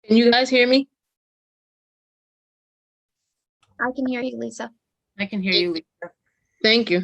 Can you guys hear me? I can hear you, Lisa. I can hear you, Lisa. Thank you.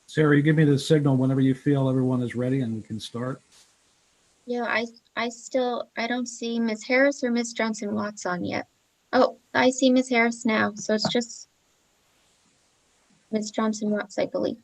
Sarah, you give me the signal whenever you feel everyone is ready and we can start. Yeah, I don't see Miss Harris or Miss Johnson Watts on yet. Oh, I see Miss Harris now, so it's just Miss Johnson Watts, I believe.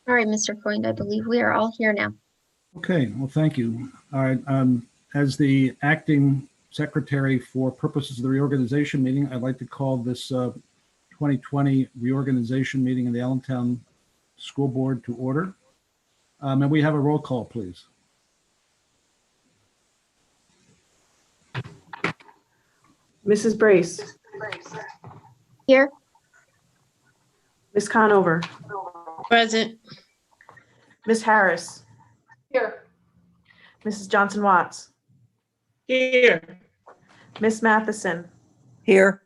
All right, Mr. Freund, I believe we are all here now. Okay, well, thank you. All right, as the acting secretary for purposes of the reorganization meeting, I'd like to call this 2020 reorganization meeting in the Allentown School Board to order. And we have a roll call, please. Mrs. Brace, Here, Ms. Conover, Present. Ms. Harris, Here. Mrs. Johnson Watts, Here. Ms. Matheson, Here.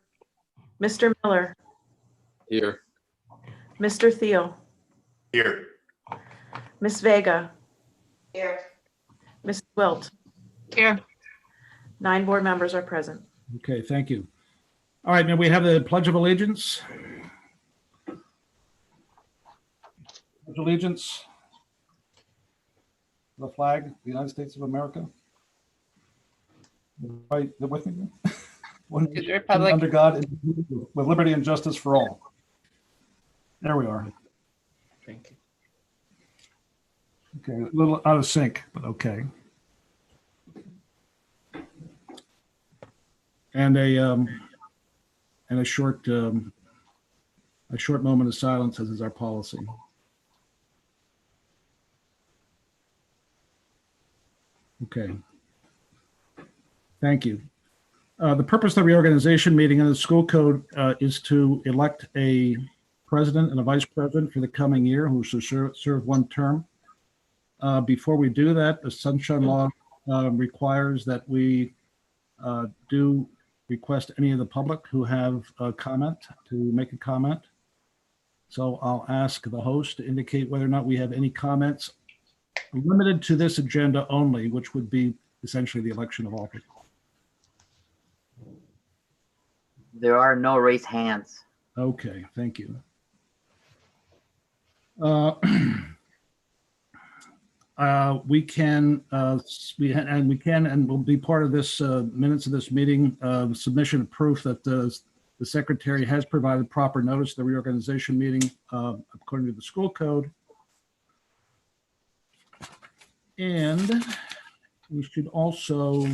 Mr. Miller, Here. Mr. Thiel, Here. Ms. Vega, Here. Ms. Wilt. Here. 9 board members are present. Okay, thank you. All right, may we have the Pledge of Allegiance? Pledge allegiance to the flag of the United States of America. Right, with me? One To the nation, republic. under God, indivisible, with liberty and justice for all. There we are. Thank you. Okay, a little out of sync, but okay. And a short moment of silence, as is our policy. Okay. Thank you. The purpose of the reorganization meeting in the school code is to elect a president and a vice president for the coming year who should serve one term. Before we do that, the Sunshine Law requires that we do request any of the public who have a comment to make a comment. So I'll ask the host to indicate whether or not we have any comments limited to this agenda only, which would be essentially the election of office. There are no raised hands. Okay, thank you. We can and will be part of this minutes of this meeting, submission of proof that the secretary has provided proper notice of the reorganization meeting according to the school code. And we should also,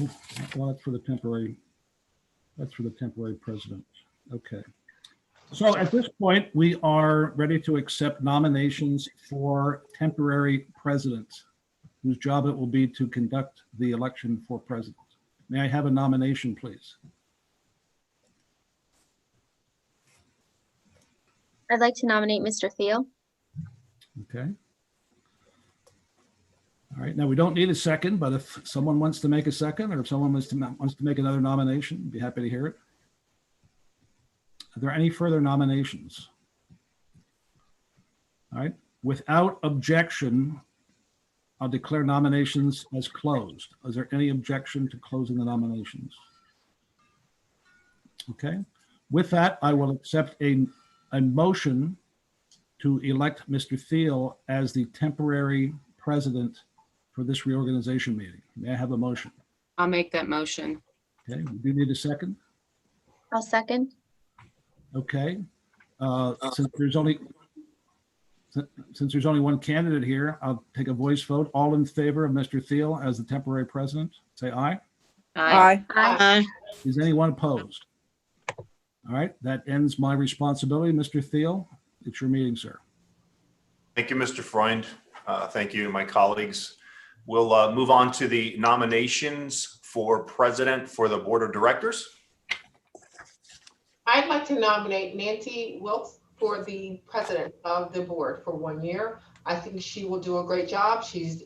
well, that's for the temporary president. Okay. So at this point, we are ready to accept nominations for temporary president, whose job it will be to conduct the election for president. May I have a nomination, please? I'd like to nominate Mr. Thiel. Okay. All right, now we don't need a second, but if someone wants to make a second, or if someone wants to make another nomination, I'd be happy to hear it. Are there any further nominations? All right, without objection, I'll declare nominations as closed. Is there any objection to closing the nominations? Okay, with that, I will accept a motion to elect Mr. Thiel as the temporary president for this reorganization meeting. May I have a motion? I'll make that motion. Okay, we do need a second. I'll second. Okay, since there's only one candidate here, I'll take a voice vote. All in favor of Mr. Thiel as the temporary president, say aye. Aye. Aye. Is anyone opposed? All right, that ends my responsibility. Mr. Thiel, it's your meeting, sir. Thank you, Mr. Freund. Thank you, my colleagues. We'll move on to the nominations for president for the board of directors. I'd like to nominate Nancy Wilkes for the president of the board for 1 year. I think she will do a great job. She's,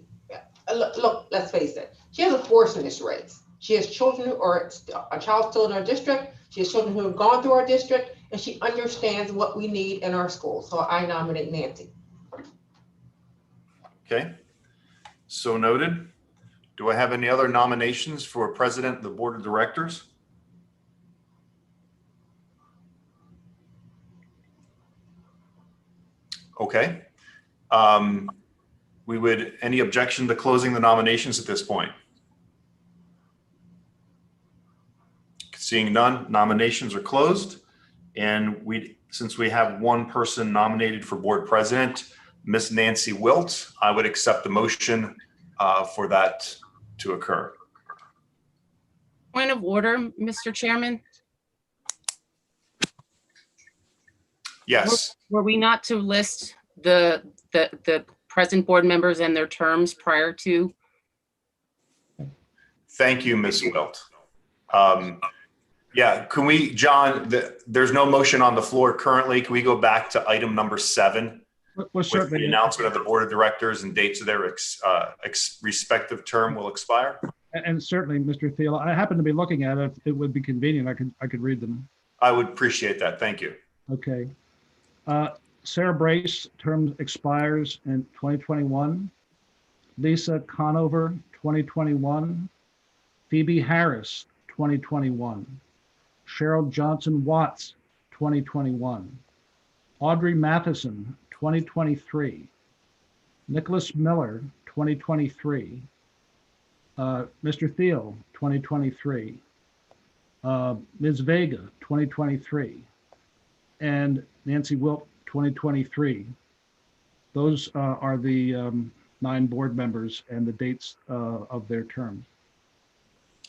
look, let's face it, she has a horse in this race. She has children or a child still in our district. She has children who have gone through our district, and she understands what we need in our schools. So I nominate Nancy. Okay, so noted. Do I have any other nominations for president of the board of directors? Okay. Any objection to closing the nominations at this point? Seeing none, nominations are closed. And since we have one person nominated for board president, Miss Nancy Wilt, I would accept the motion for that to occur. Point of order, Mr. Chairman. Yes. Were we not to list the present board members and their terms prior to? Thank you, Ms. Wilt. Yeah, can we, John, there's no motion on the floor currently. Can we go back to item number 7? Well, With certainly. the announcement of the board of directors and dates of their respective term will expire? And certainly, Mr. Thiel, I happen to be looking at it. It would be convenient. I could read them. I would appreciate that. Thank you. Okay. Sarah Brace, term expires in 2021. Lisa Conover, 2021. Phoebe Harris, 2021. Cheryl Johnson Watts, 2021. Audrey Matheson, 2023. Nicholas Miller, 2023. Mr. Thiel, 2023. Ms. Vega, 2023, and Nancy Wilt, 2023. Those are the 9 board members and the dates of their terms.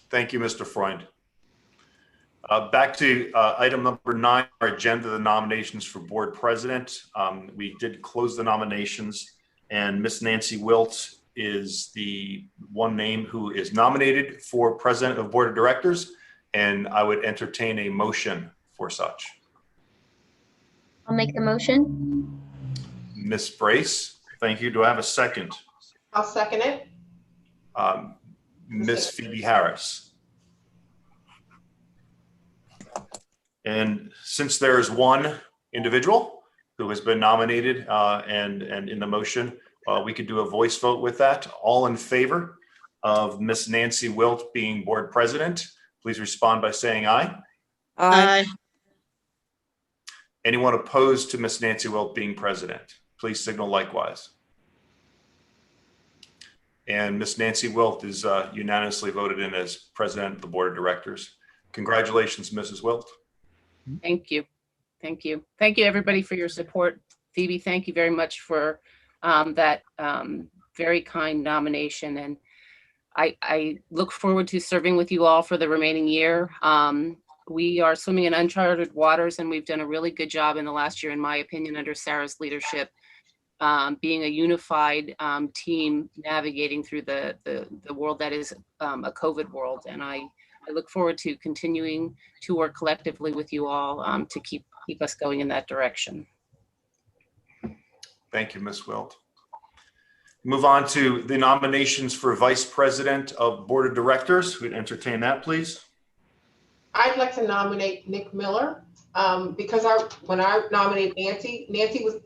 Thank you, Mr. Freund. Back to item number 9, our agenda, the nominations for board president. We did close the nominations, and Miss Nancy Wilt is the one name who is nominated for president of board of directors, and I would entertain a motion for such. I'll make the motion. Miss Brace, thank you. Do I have a second? I'll second it. Miss Phoebe Harris. And since there is one individual who has been nominated and in the motion, we could do a voice vote with that. All in favor of Miss Nancy Wilt being board president, please respond by saying aye. Aye. Anyone opposed to Miss Nancy Wilt being president, please signal likewise. And Miss Nancy Wilt is unanimously voted in as president of the board of directors. Congratulations, Mrs. Wilt. Thank you. Thank you. Thank you, everybody, for your support. Phoebe, thank you very much for that very kind nomination. And I look forward to serving with you all for the remaining year. We are swimming in uncharted waters, and we've done a really good job in the last year, in my opinion, under Sarah's leadership, being a unified team navigating through the world that is a COVID world. And I look forward to continuing to work collectively with you all to keep us going in that direction. Thank you, Ms. Wilt. Move on to the nominations for vice president of board of directors. We'd entertain that, please. I'd like to nominate Nick Miller because when I nominated Nancy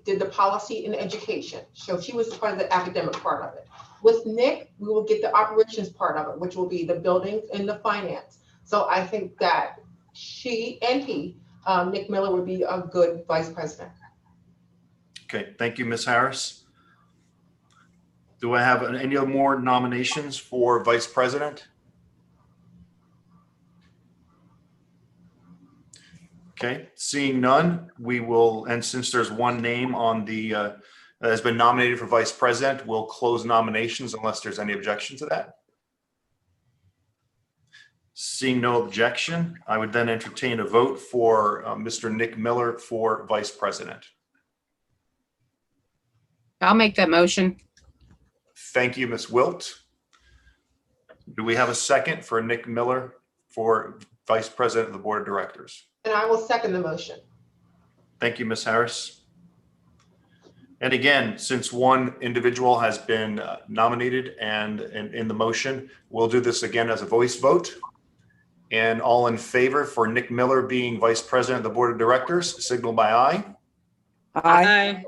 did the policy and education. So she was part of the academic part of it. With Nick, we will get the operations part of it, which will be the buildings and the finance. So I think that she and he, Nick Miller, would be a good vice president. Okay, thank you, Ms. Harris. Do I have any more nominations for vice president? Okay, seeing none, we will, and since there's one name on the, that has been nominated for vice president, we'll close nominations unless there's any objection to that. Seeing no objection, I would then entertain a vote for Mr. Nick Miller for vice president. I'll make that motion. Thank you, Ms. Wilt. Do we have a second for Nick Miller for vice president of the board of directors? And I will second the motion. Thank you, Ms. Harris. And again, since one individual has been nominated and in the motion, we'll do this again as a voice vote. And all in favor for Nick Miller being vice president of the board of directors, signal by aye. Aye.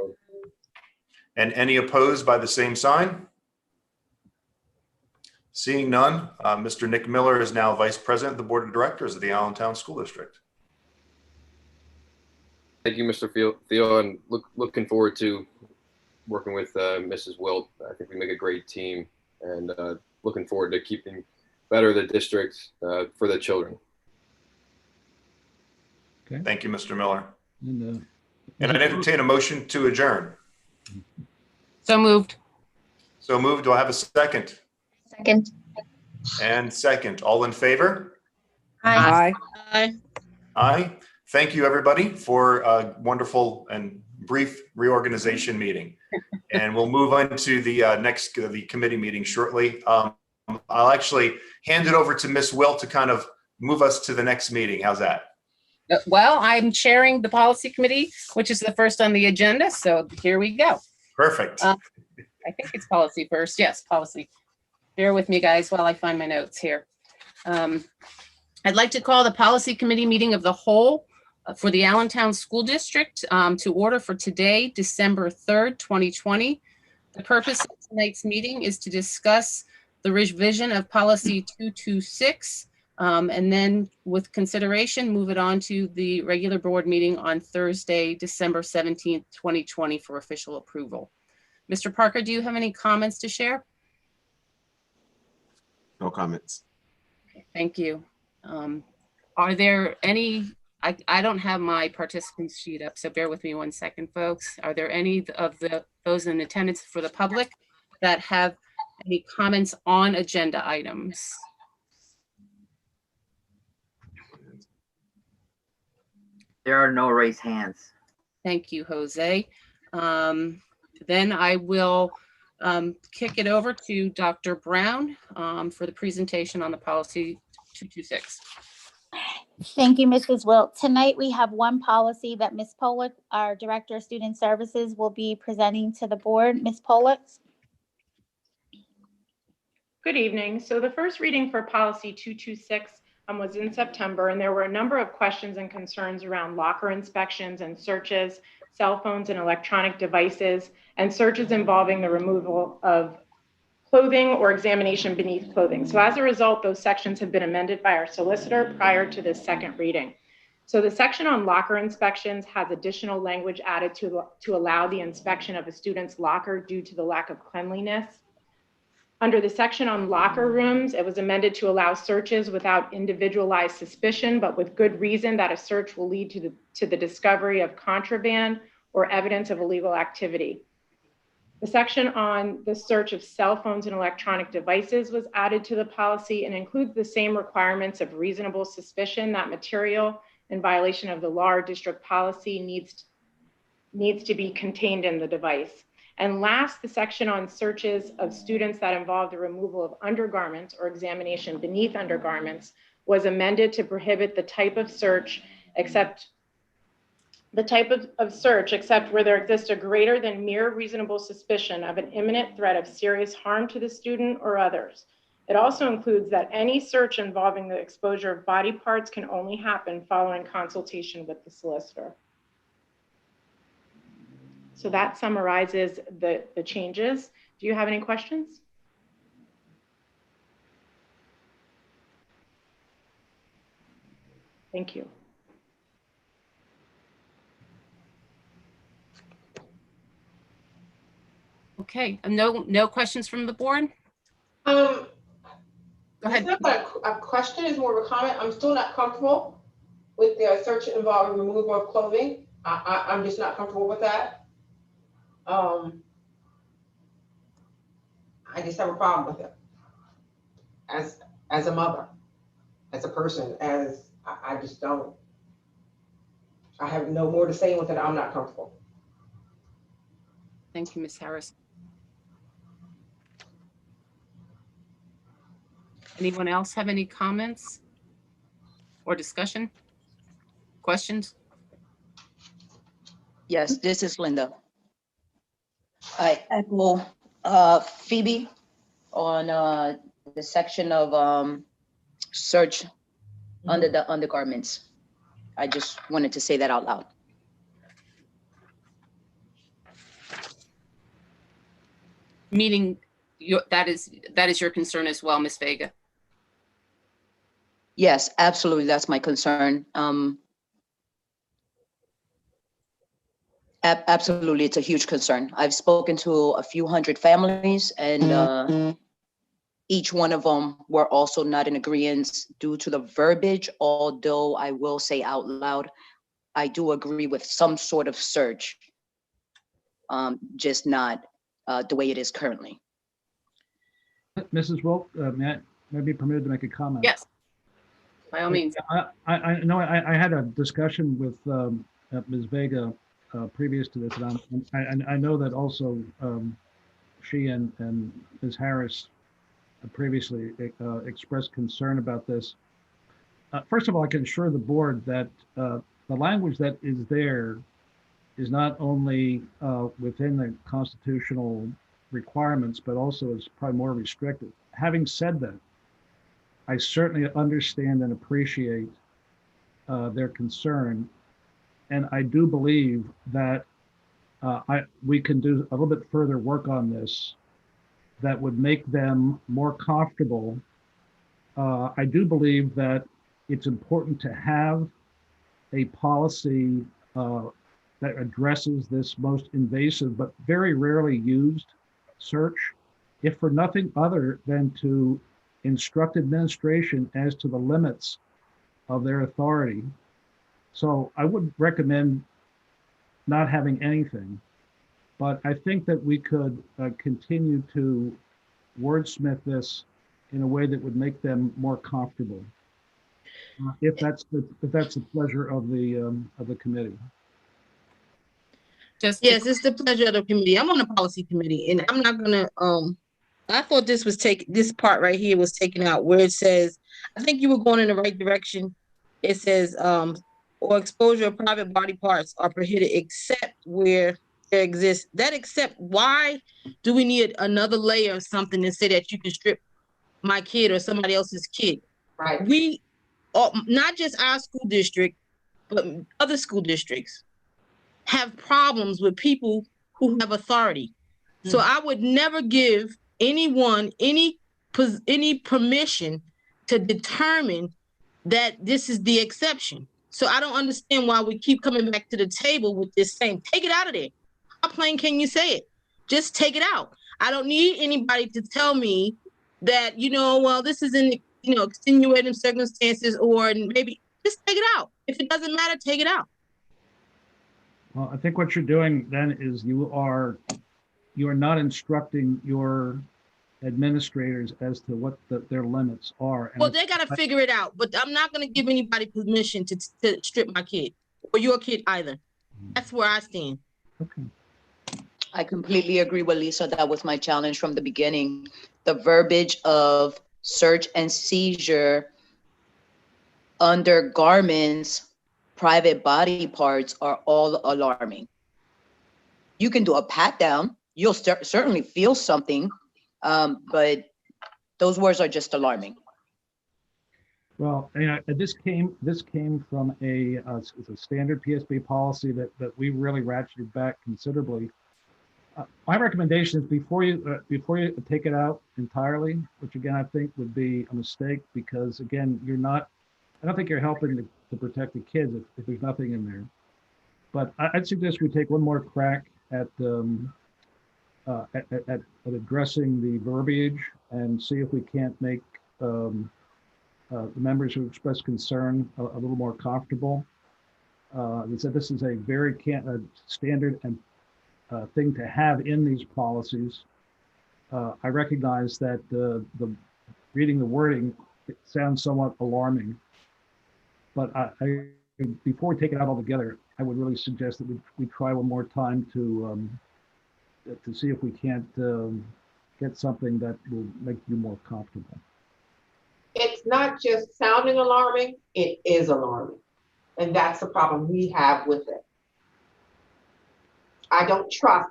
And any opposed by the same sign? Seeing none, Mr. Nick Miller is now vice president of the board of directors of the Allentown School District. Thank you, Mr. Theo, and looking forward to working with Mrs. Wilt. I think we make a great team, and looking forward to keeping better the district for the children. Okay. Thank you, Mr. Miller. And And I'd entertain a motion to adjourn. So moved. So moved. Do I have a second? Second. And second. All in favor? Aye. Aye. Aye. Thank you, everybody, for a wonderful and brief reorganization meeting. And we'll move on to the the committee meeting shortly. I'll actually hand it over to Ms. Wilt to kind of move us to the next meeting. How's that? Well, I'm chairing the policy committee, which is the first on the agenda. So here we go. Perfect. I think it's policy first. Yes, policy. Bear with me, guys, while I find my notes here. I'd like to call the policy committee meeting of the whole for the Allentown School District to order for today, December 3rd, 2020. The purpose of tonight's meeting is to discuss the revision of policy 226, and then with consideration, move it on to the regular board meeting on Thursday, December 17th, 2020 for official approval. Mr. Parker, do you have any comments to share? No comments. Okay, thank you. Are there any, I don't have my participants sheet up, so bear with me one second, folks. Are there any of those in attendance for the public that have any comments on agenda items? There are no raised hands. Thank you, Jose. Then I will kick it over to Dr. Brown for the presentation on the policy 226. Thank you, Mrs. Wilt. Tonight, we have one policy that Ms. Pollock, our Director of Student Services, will be presenting to the board. Ms. Pollock? Good evening. So the first reading for policy 226 was in September, and there were a number of questions and concerns around locker inspections and searches, cell phones and electronic devices, and searches involving the removal of clothing or examination beneath clothing. So as a result, those sections have been amended by our solicitor prior to this second reading. So the section on locker inspections has additional language added to allow the inspection of a student's locker due to the lack of cleanliness. Under the section on locker rooms, it was amended to allow searches without individualized suspicion, but with good reason that a search will lead to the discovery of contraband or evidence of illegal activity. The section on the search of cell phones and electronic devices was added to the policy and includes the same requirements of reasonable suspicion that material in violation of the law or district policy needs to be contained in the device. And last, the section on searches of students that involve the removal of undergarments or examination beneath undergarments was amended to prohibit the type of search except where there exists a greater than mere reasonable suspicion of an imminent threat of serious harm to the student or others. It also includes that any search involving the exposure of body parts can only happen following consultation with the solicitor. So that summarizes the changes. Do you have any questions? Thank you. Okay, no questions from the board? Go ahead. It's not a question, it's more of a comment. I'm still not comfortable with the search involving removal of clothing. I'm just not comfortable with that. I just have a problem with it. As a mother, as a person, I just don't. I have no more to say with it. I'm not comfortable. Thank you, Ms. Harris. Anyone else have any comments or discussion? Questions? Yes, this is Linda. I echo Phoebe on the section of search under the undergarments. I just wanted to say that out loud. Meaning that is your concern as well, Ms. Vega? Yes, absolutely. That's my concern. Absolutely, it's a huge concern. I've spoken to a few hundred families, and each one of them were also not in agreement due to the verbiage, although I will say out loud, I do agree with some sort of search, just not the way it is currently. Mrs. Wilk, may I be permitted to make a comment? Yes, by all means. I know I had a discussion with Ms. Vega previous to this, and I know that also she and Ms. Harris previously expressed concern about this. First of all, I can assure the board that the language that is there is not only within the constitutional requirements, but also is probably more restrictive. Having said that, I certainly understand and appreciate their concern. And I do believe that we can do a little bit further work on this that would make them more comfortable. I do believe that it's important to have a policy that addresses this most invasive but very rarely used search, if for nothing other than to instruct administration as to the limits of their authority. So I would recommend not having anything, but I think that we could continue to wordsmith this in a way that would make them more comfortable. If that's the pleasure of the committee. Just to Yes, it's the pleasure of the committee. I'm on the policy committee, and I'm not gonna, I thought this part right here was taken out where it says, I think you were going in the right direction. It says, or exposure of private body parts are prohibited except where there exists. That except, why do we need another layer of something to say that you can strip my kid or somebody else's kid? Right. We, not just our school district, but other school districts have problems with people who have authority. So I would never give anyone any permission to determine that this is the exception. So I don't understand why we keep coming back to the table with this saying, take it out of there. How plain can you say it? Just take it out. I don't need anybody to tell me that, well, this is in, extenuating circumstances, or maybe just take it out. If it doesn't matter, take it out. Well, I think what you're doing then is you are not instructing your administrators as to what their limits are. Well, they got to figure it out, but I'm not going to give anybody permission to strip my kid or your kid either. That's where I stand. Okay. I completely agree with Lisa. That was my challenge from the beginning. The verbiage of search and seizure under garments, private body parts are all alarming. You can do a pat down. You'll certainly feel something, but those words are just alarming. Well, this came from it's a standard PSB policy that we really ratcheted back considerably. My recommendation is before you take it out entirely, which again I think would be a mistake, because again I don't think you're helping to protect the kids if there's nothing in there. But I'd suggest we take one more crack at addressing the verbiage and see if we can't make the members who express concern a little more comfortable. They said this is a very standard and thing to have in these policies. I recognize that the reading the wording, it sounds somewhat alarming, but before we take it out altogether, I would really suggest that we try one more time to see if we can't get something that will make you more comfortable. It's not just sounding alarming, it is alarming. And that's the problem we have with it. I don't trust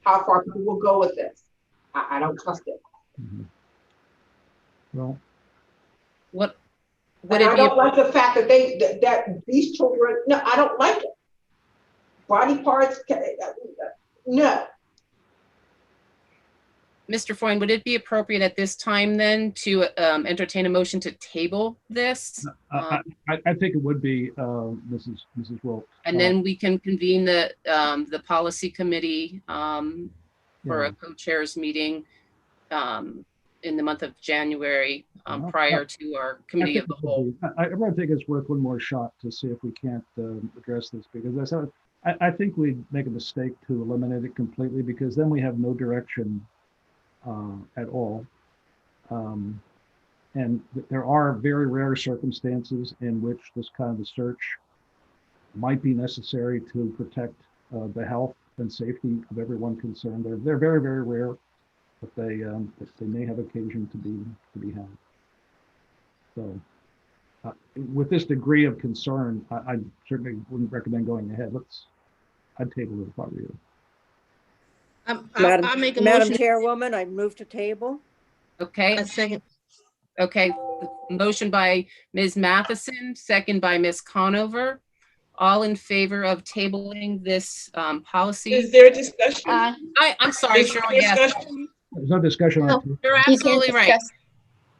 how far people will go with this. I don't trust it. Mm-hmm. Well, I don't like the fact that that these children, no, I don't like it. Body parts, no. Mr. Foyne, would it be appropriate at this time then to entertain a motion to table this? I think it would be, Mrs. Wilk. And then we can convene the policy committee for a co-chairs meeting in the month of January prior to our committee of the whole. I really think it's worth one more shot to see if we can't address this, because I think we'd make a mistake to eliminate it completely, because then we have no direction at all. And there are very rare circumstances in which this kind of a search might be necessary to protect the health and safety of everyone concerned. They're very, very rare, but they may have occasion to be had. So with this degree of concern, I certainly wouldn't recommend going ahead. I'd table it if I were you. I make a Madam motion. Chairwoman, I move to table. Okay. A second. Okay. Motion by Ms. Matheson, second by Ms. Conover. All in favor of tabling this policy? Is there a discussion? I'm sorry, Is Cheryl. there Yes, discussion? There's no discussion on it. you're absolutely right.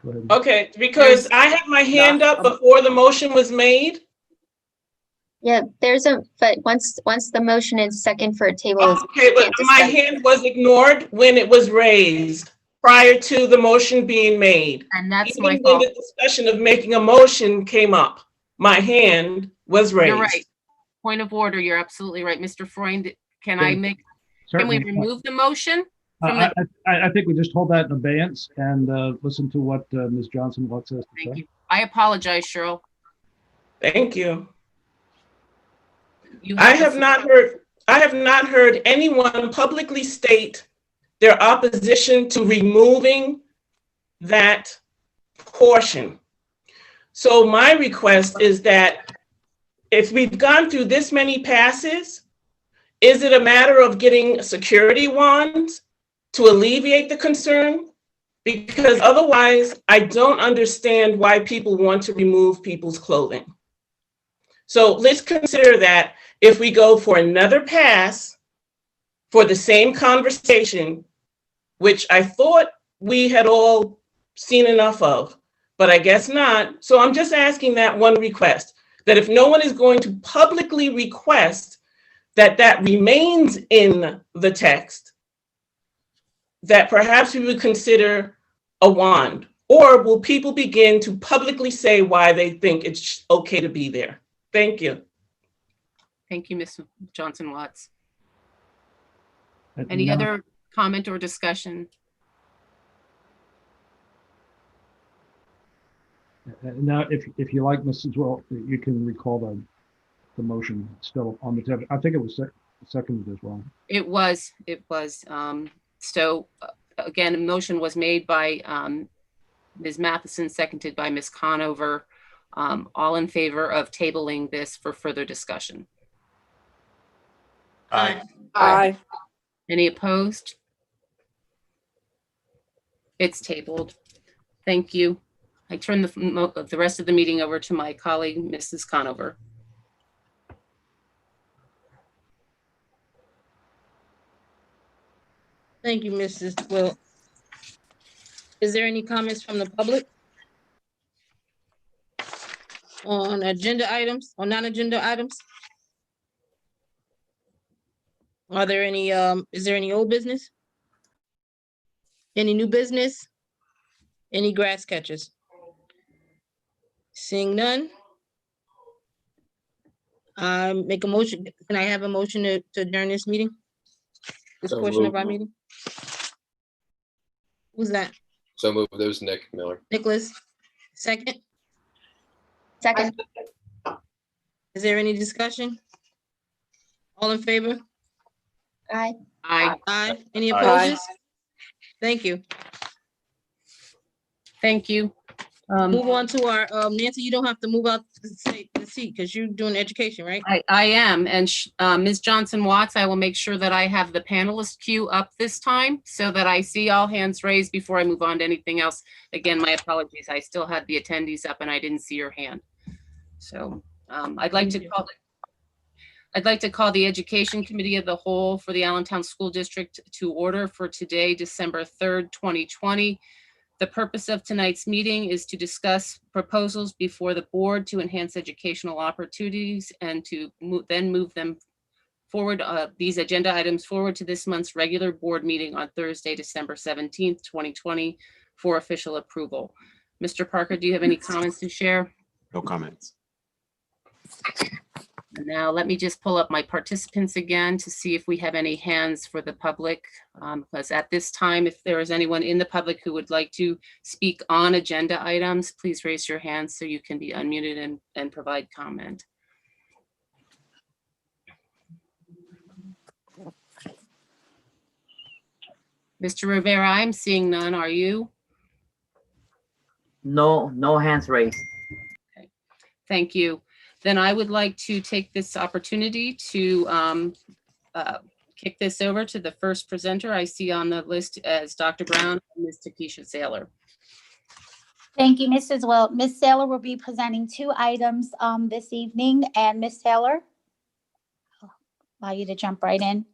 Go ahead. Okay, because I had my hand up before the motion was made. Yeah, but once the motion is second for a table. Okay, but my hand was ignored when it was raised prior to the motion being made. And that's Even my when fault. the discussion of making a motion came up, my hand was You're raised. right. Point of order, you're absolutely right. Mr. Freund, can Okay. we Certainly. remove the motion? from I, the- I think we just hold that in abeyance and listen to what Ms. Johnson Watts has to Thank say. you. I apologize, Cheryl. Thank you. You I the have not heard anyone publicly state their opposition to removing that portion. So my request is that if we've gone through this many passes, is it a matter of getting security wands to alleviate the concern? Because otherwise, I don't understand why people want to remove people's clothing. So let's consider that if we go for another pass for the same conversation, which I thought we had all seen enough of, but I guess not. So I'm just asking that one request, that if no one is going to publicly request that that remains in the text, that perhaps we would consider a wand, or will people begin to publicly say why they think it's okay to be there? Thank you. Thank you, Ms. Johnson Watts. And Any now- other comment or discussion? Now, if you like, Mrs. Well, you can recall the motion still on the table. I think it was seconded as well. It was. So again, a motion was made by Ms. Matheson, seconded by Ms. Conover. All in favor of tabling this for further discussion. Aye. Aye. Any opposed? It's tabled. Thank you. I turn the rest of the meeting over to my colleague, Mrs. Conover. Thank you, Mrs. Wilt. Is there any comments from the public on agenda items, or non-agenda items? Are there any, is there any old business? Any new business? Any grass catchers? Seeing none. Make a motion. Can I have a motion to adjourn this meeting? This So portion of moved. our meeting? Who's that? So moved. That was Nick Miller. Nicholas? Second? Second. Is there any discussion? All in favor? Aye. Aye. Aye. Any Aye. opposed? Thank you. Thank you. Move on to our, Nancy, you don't have to move out the seat because you're doing education, right? I am, and Ms. Johnson Watts, I will make sure that I have the panelist queue up this time so that I see all hands raised before I move on to anything else. Again, my apologies. I still had the attendees up and I didn't see your hand. So I'd like to call the Education Committee of the Whole for the Allentown School District to order for today, December 3rd, 2020. The purpose of tonight's meeting is to discuss proposals before the board to enhance educational opportunities and to then move them forward, these agenda items forward to this month's regular board meeting on Thursday, December 17th, 2020 for official approval. Mr. Parker, do you have any comments to share? No comments. And now let me just pull up my participants again to see if we have any hands for the public. Because at this time, if there is anyone in the public who would like to speak on agenda items, please raise your hand so you can be unmuted and provide comment. Mr. Rivera, I'm seeing none. Are you? No, no hands raised. Okay. Thank you. Then I would like to take this opportunity to kick this over to the first presenter I see on the list as Dr. Brown and Ms. Takesha Saylor. Thank you, Mrs. Wilt. Ms. Saylor will be presenting 2 items this evening, and Ms. Saylor, I'll allow you to jump right in.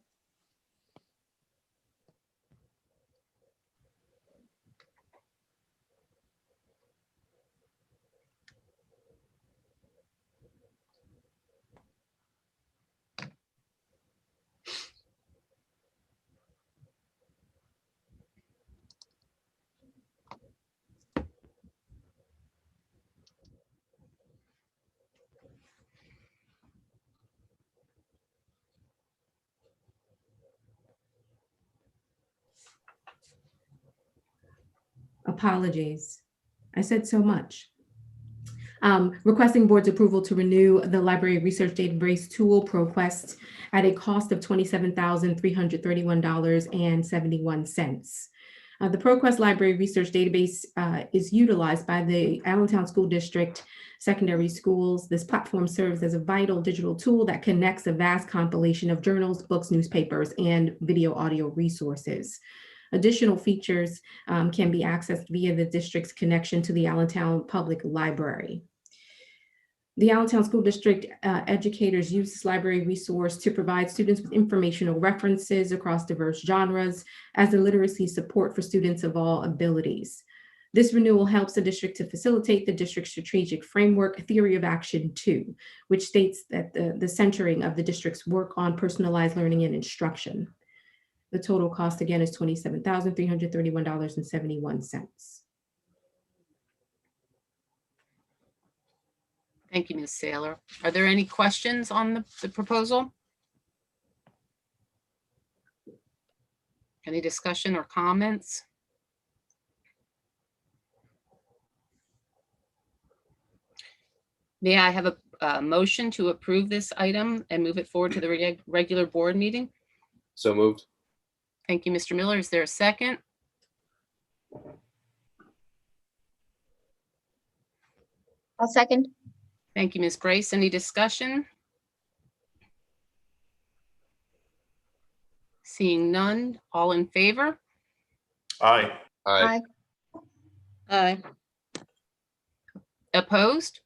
Apologies. I said so much. Requesting board's approval to renew the library research database tool ProQuest at a cost of $27,331.71. The ProQuest library research database is utilized by the Allentown School District secondary schools. This platform serves as a vital digital tool that connects a vast compilation of journals, books, newspapers, and video audio resources. Additional features can be accessed via the district's connection to the Allentown Public Library. The Allentown School District educators use this library resource to provide students with informational references across diverse genres as a literacy support for students of all abilities. This renewal helps the district to facilitate the district's strategic framework, Theory of Action 2, which states that the centering of the district's work on personalized learning and instruction. The total cost again is $27,331.71. Thank you, Ms. Saylor. Are there any questions on the proposal? Any discussion or comments? May I have a motion to approve this item and move it forward to the regular board meeting? So moved. Thank you, Mr. Miller. Is there a second? I'll second. Thank you, Ms. Grace. Any discussion? Seeing none, all in favor? Aye. Aye. Aye. Opposed?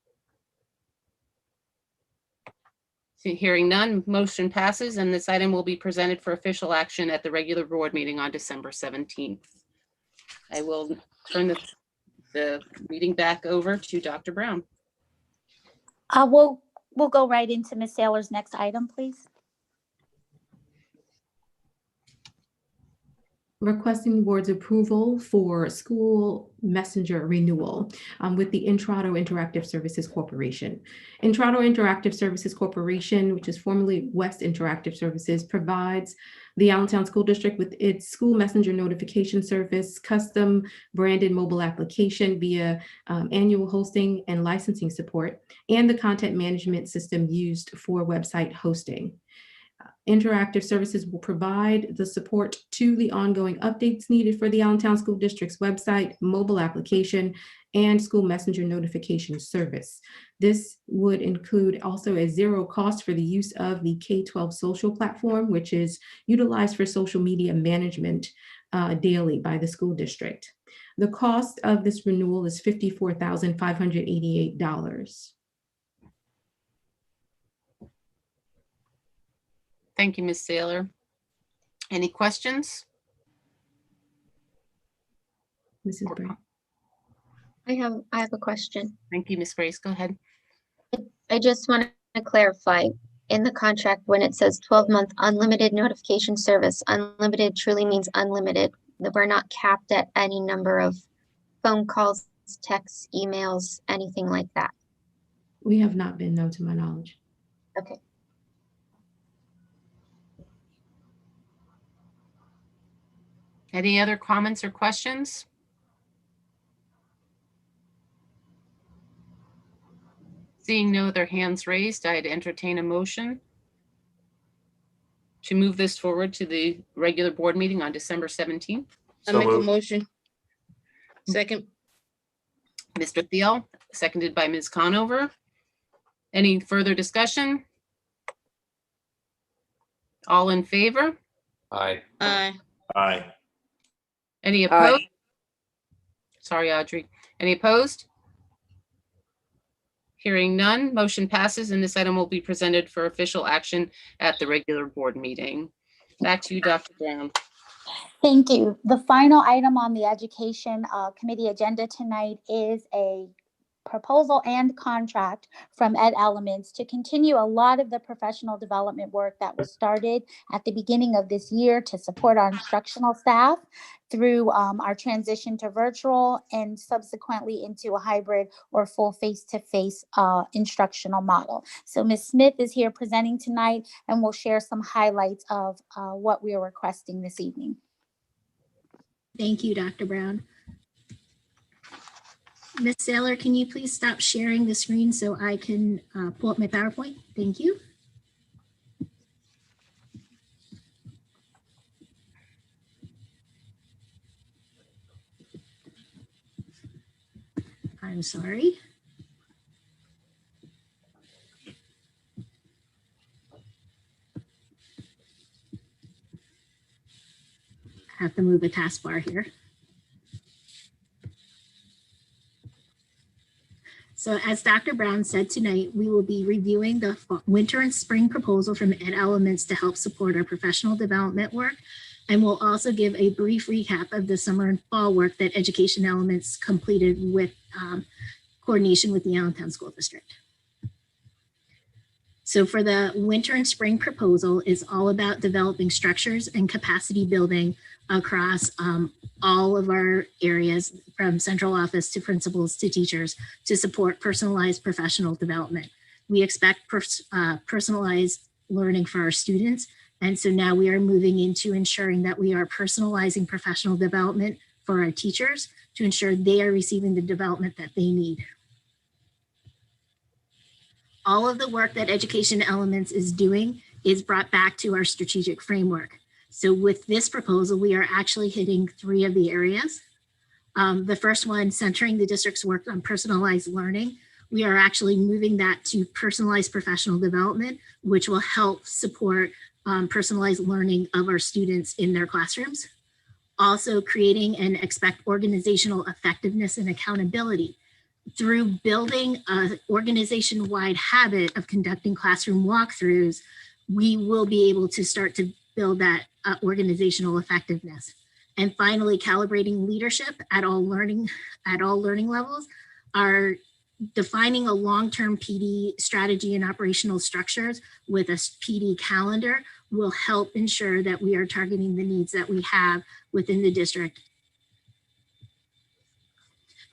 Hearing none, motion passes, and this item will be presented for official action at the regular board meeting on December 17th. I will turn the meeting back over to Dr. Brown. We'll go right into Ms. Saylor's next item, please. Requesting the board's approval for school messenger renewal with the Intrado Interactive Services Corporation. Intrado Interactive Services Corporation, which is formerly West Interactive Services, provides the Allentown School District with its school messenger notification service, custom branded mobile application via annual hosting and licensing support, and the content management system used for website hosting. Interactive Services will provide the support to the ongoing updates needed for the Allentown School District's website, mobile application, and school messenger notification service. This would include also a zero cost for the use of the K-12 social platform, which is utilized for social media management daily by the school district. The cost of this renewal is $54,588. Thank you, Ms. Saylor. Any questions? Mrs. Bray. I have a question. Thank you, Ms. Grace. Go ahead. I just want to clarify in the contract when it says 12-month unlimited notification service, unlimited truly means unlimited. That we're not capped at any number of phone calls, texts, emails, anything like that. We have not been, no, to my knowledge. Okay. Any other comments or questions? Seeing no other hands raised, I'd entertain a motion to move this forward to the regular board meeting on December 17th. I So make a moved. motion. Second. Mr. Thiel, seconded by Ms. Conover. Any further discussion? All in favor? Aye. Aye. Aye. Any opposed? Sorry, Audrey. Any opposed? Hearing none, motion passes, and this item will be presented for official action at the regular board meeting. Back to you, Dr. Brown. Thank you. The final item on the Education Committee agenda tonight is a proposal and contract from Ed Elements to continue a lot of the professional development work that was started at the beginning of this year to support our instructional staff through our transition to virtual and subsequently into a hybrid or full face-to-face instructional model. So Ms. Smith is here presenting tonight and will share some highlights of what we are requesting this evening. Thank you, Dr. Brown. Ms. Saylor, can you please stop sharing the screen so I can pull up my PowerPoint? Thank you. I'm sorry. I have to move the taskbar here. So as Dr. Brown said tonight, we will be reviewing the winter and spring proposal from Ed Elements to help support our professional development work. And we'll also give a brief recap of the summer and fall work that Education Elements completed with coordination with the Allentown School District. So for the winter and spring proposal, is all about developing structures and capacity building across all of our areas, from central office to principals to teachers, to support personalized professional development. We expect personalized learning for our students. And so now we are moving into ensuring that we are personalizing professional development for our teachers to ensure they are receiving the development that they need. All of the work that Education Elements is doing is brought back to our strategic framework. So with this proposal, we are actually hitting 3 of the areas. The first one, centering the district's work on personalized learning. We are actually moving that to personalized professional development, which will help support personalized learning of our students in their classrooms. Also creating and expect organizational effectiveness and accountability. Through building an organization-wide habit of conducting classroom walkthroughs, we will be able to start to build that organizational effectiveness. And finally, calibrating leadership at all learning levels are defining a long-term PD strategy and operational structures with a PD calendar will help ensure that we are targeting the needs that we have within the district.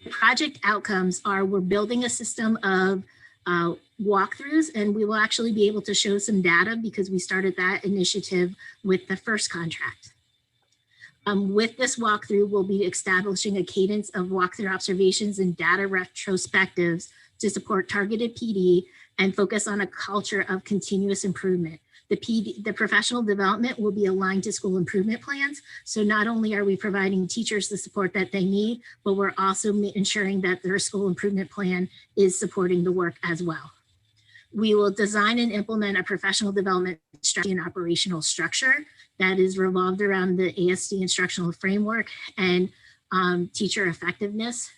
Project outcomes are we're building a system of walkthroughs, and we will actually be able to show some data because we started that initiative with the first contract. With this walkthrough, we'll be establishing a cadence of walkthrough observations and data retrospectives to support targeted PD and focus on a culture of continuous improvement. The professional development will be aligned to school improvement plans. So not only are we providing teachers the support that they need, but we're also ensuring that their school improvement plan is supporting the work as well. We will design and implement a professional development strategy and operational structure that is revolved around the ASD instructional framework and teacher effectiveness,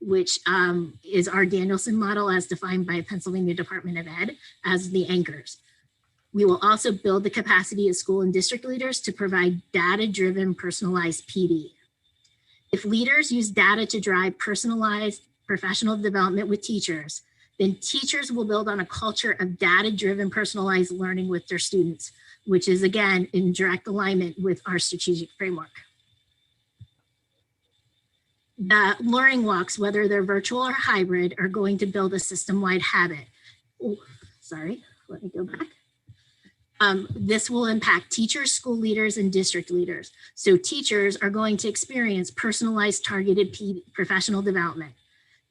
which is our Danielson model as defined by Pennsylvania Department of Ed as the anchors. We will also build the capacity of school and district leaders to provide data-driven personalized PD. If leaders use data to drive personalized professional development with teachers, then teachers will build on a culture of data-driven personalized learning with their students, which is again in direct alignment with our strategic framework. The learning walks, whether they're virtual or hybrid, are going to build a system-wide habit. Oh, sorry, let me go back. This will impact teachers, school leaders, and district leaders. So teachers are going to experience personalized targeted professional development.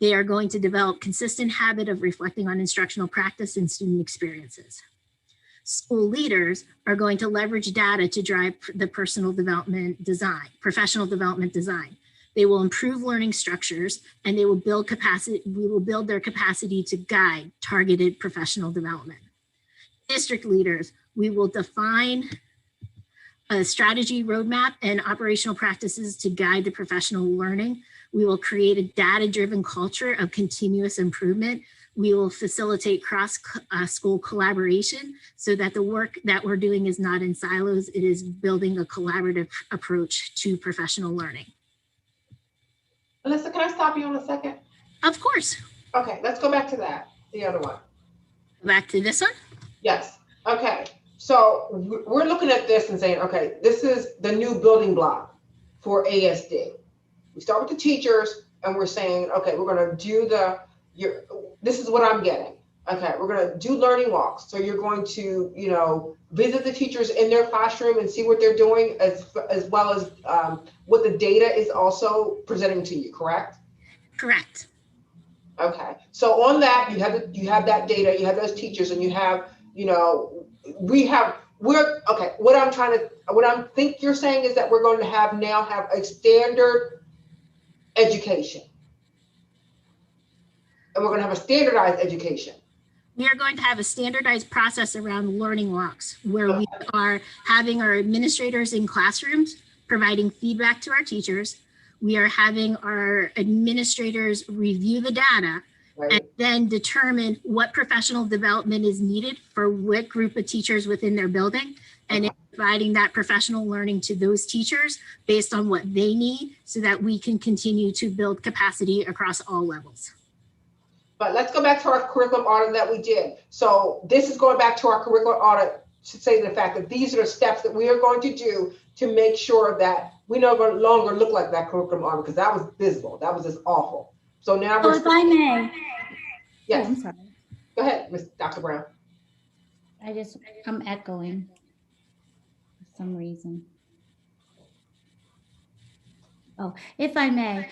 They are going to develop consistent habit of reflecting on instructional practice and student experiences. School leaders are going to leverage data to drive the professional development design. They will improve learning structures and they will build capacity. We will build their capacity to guide targeted professional development. District leaders, we will define a strategy roadmap and operational practices to guide the professional learning. We will create a data-driven culture of continuous improvement. We will facilitate cross-school collaboration so that the work that we're doing is not in silos. It is building a collaborative approach to professional learning. Alyssa, can I stop you on a second? Of course. Okay, let's go back to that, the other one. Back to this one? Yes. Okay. So we're looking at this and saying, okay, this is the new building block for ASD. We start with the teachers and we're saying, okay, we're going to do this is what I'm getting. Okay, we're going to do learning walks. So you're going to, visit the teachers in their classroom and see what they're doing as well as what the data is also presenting to you, correct? Correct. Okay, so on that, you have that data, you have those teachers, and you have, okay, what I'm think you're saying is that we're going to have a standard education. And we're going to have a standardized education. We are going to have a standardized process around learning walks where we are having our administrators in classrooms providing feedback to our teachers. We are having our administrators review the data and then determine what professional development is needed for what group of teachers within their building, and providing that professional learning to those teachers based on what they need so that we can continue to build capacity across all levels. But let's go back to our curriculum audit that we did. So this is going back to our curriculum audit to say the fact that these are the steps that we are going to do to make sure that we no longer look like that curriculum audit, because that was visible. That was just awful. So now we're— if I may. Yes. Oh, I'm sorry. Go ahead, Dr. Brown. I'm echoing for some reason. Oh, if I may,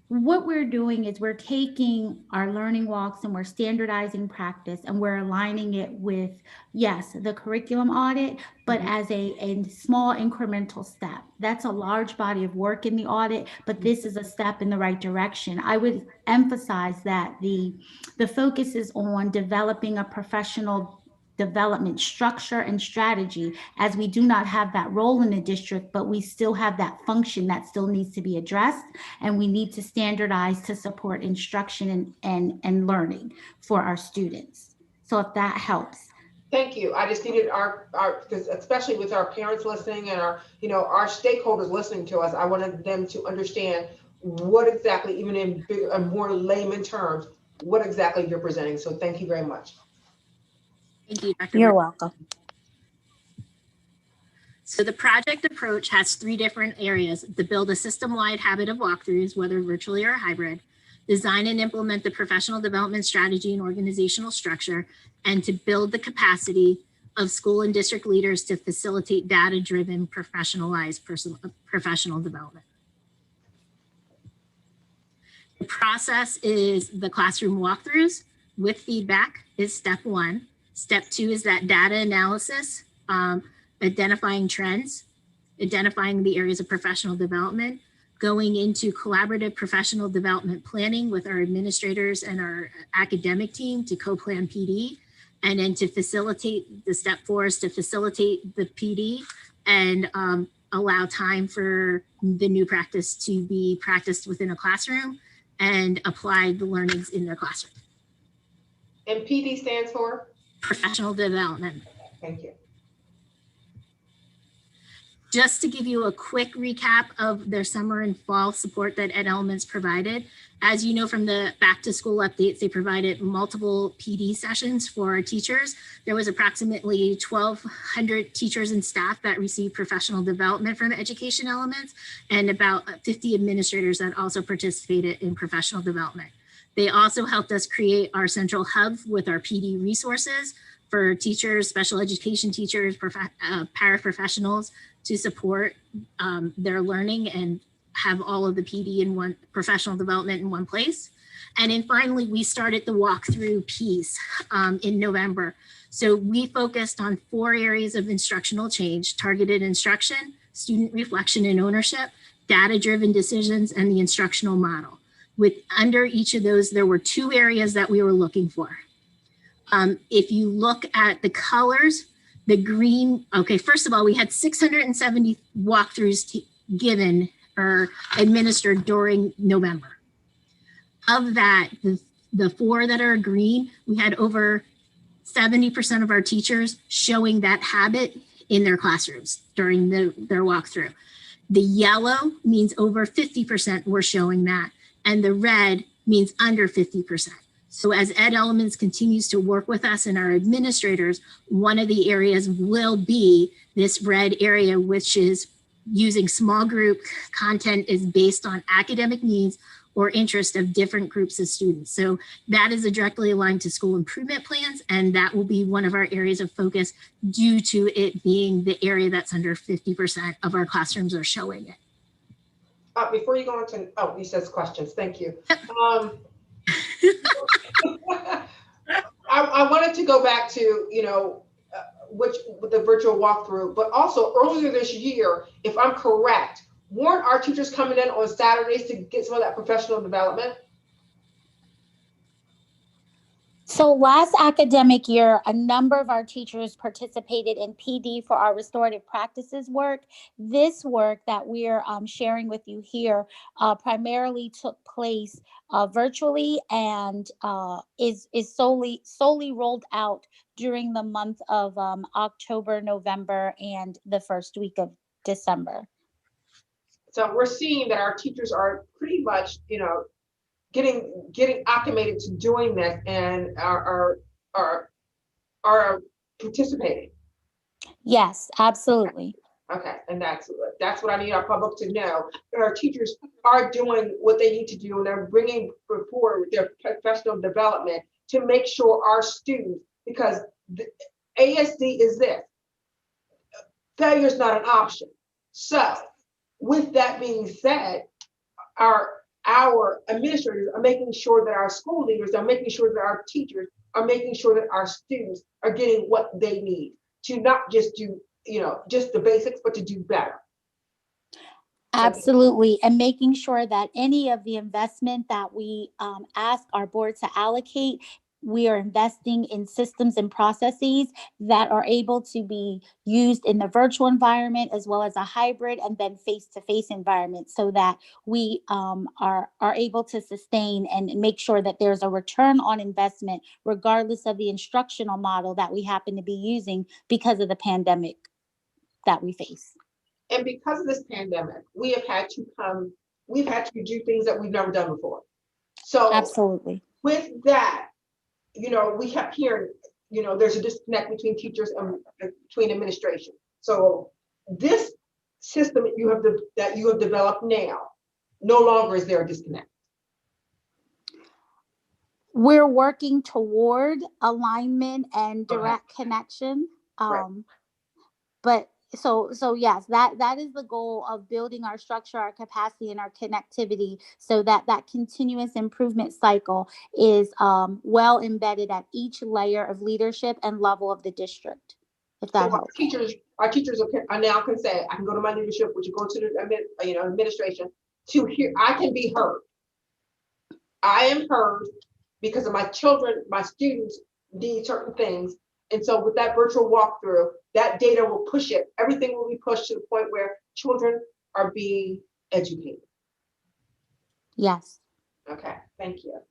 what we're doing is we're taking our learning walks and we're standardizing practice and we're aligning it with, yes, the curriculum audit, but as a small incremental step. That's a large body of work in the audit, but this is a step in the right direction. I would emphasize that the focus is on developing a professional development structure and strategy, as we do not have that role in the district, but we still have that function that still needs to be addressed, and we need to standardize to support instruction and learning for our students. So if that helps. Thank you. I just needed because especially with our parents listening and our stakeholders listening to us, I wanted them to understand what exactly, even in bigger, more layman terms, what exactly you're presenting. So thank you very much. Thank you, Dr. You're welcome. So the project approach has 3 different areas: to build a system-wide habit of walkthroughs, whether virtually or hybrid, design and implement the professional development strategy and organizational structure, and to build the capacity of school and district leaders to facilitate data-driven, professionalized professional development. The process is the classroom walkthroughs with feedback is step 1. Step 2 is that data analysis, identifying trends, identifying the areas of professional development, going into collaborative professional development planning with our administrators and our academic team to co-plan PD, and then to facilitate the step 4 is to facilitate the PD and allow time for the new practice to be practiced within a classroom and apply the learnings in their classroom. And PD stands for? Professional development. Thank you. Just to give you a quick recap of their summer and fall support that Ed Elements provided. As you know from the back to school updates, they provided multiple PD sessions for our teachers. There was approximately 1,200 teachers and staff that received professional development from Education Elements, and about 50 administrators that also participated in professional development. They also helped us create our central hub with our PD resources for teachers, special education teachers, paraprofessionals to support their learning and have all of the PD in one, professional development in one place. And then finally, we started the walkthrough piece in November. So we focused on 4 areas of instructional change: targeted instruction, student reflection and ownership, data-driven decisions, and the instructional model. With under each of those, there were 2 areas that we were looking for. If you look at the colors, the green, okay, first of all, we had 670 walkthroughs given or administered during November. Of that, the 4 that are green, we had over 70% of our teachers showing that habit in their classrooms during their walkthrough. The yellow means over 50% were showing that, and the red means under 50%. So as Ed Elements continues to work with us and our administrators, one of the areas will be this red area, which is using small group content is based on academic needs or interest of different groups of students. So that is directly aligned to school improvement plans, and that will be one of our areas of focus due to it being the area that's under 50% of our classrooms are showing it. Before you go into, he says questions, thank you. I wanted to go back to, with the virtual walkthrough, but also earlier this year, if I'm correct, weren't our teachers coming in on Saturdays to get some of that professional development? So last academic year, a number of our teachers participated in PD for our restorative practices work. This work that we're sharing with you here primarily took place virtually and is solely rolled out during the month of October, November, and the first week of December. So we're seeing that our teachers are pretty much, getting acclimated to doing this and are participating. Yes, absolutely. Okay, and that's what I need our public to know, that our teachers are doing what they need to do, and they're bringing forward their professional development to make sure our students, because the ASD is this, failure is not an option. So with that being said, our administrators are making sure that our school leaders are making sure that our teachers are making sure that our students are getting what they need to not just do, just the basics, but to do better. Absolutely. And making sure that any of the investment that we ask our board to allocate, we are investing in systems and processes that are able to be used in the virtual environment as well as a hybrid and then face-to-face environment, so that we are able to sustain and make sure that there's a return on investment regardless of the instructional model that we happen to be using because of the pandemic that we face. And because of this pandemic, we've had to do things that we've never done before. So absolutely, with that, we kept hearing, there's a disconnect between teachers and between administration. So this system that you have developed now, no longer is there a disconnect. We're working toward alignment and direct connection. Right. But so yes, that is the goal of building our structure, our capacity, and our connectivity, so that continuous improvement cycle is well embedded at each layer of leadership and level of the district. If that helps. Our teachers are now can say, I can go to my leadership, which you go to the administration to hear. I can be heard. I am heard because of my children, my students need certain things. And so with that virtual walkthrough, that data will push it. Everything will be pushed to the point where children are being educated. Yes. Okay, thank you.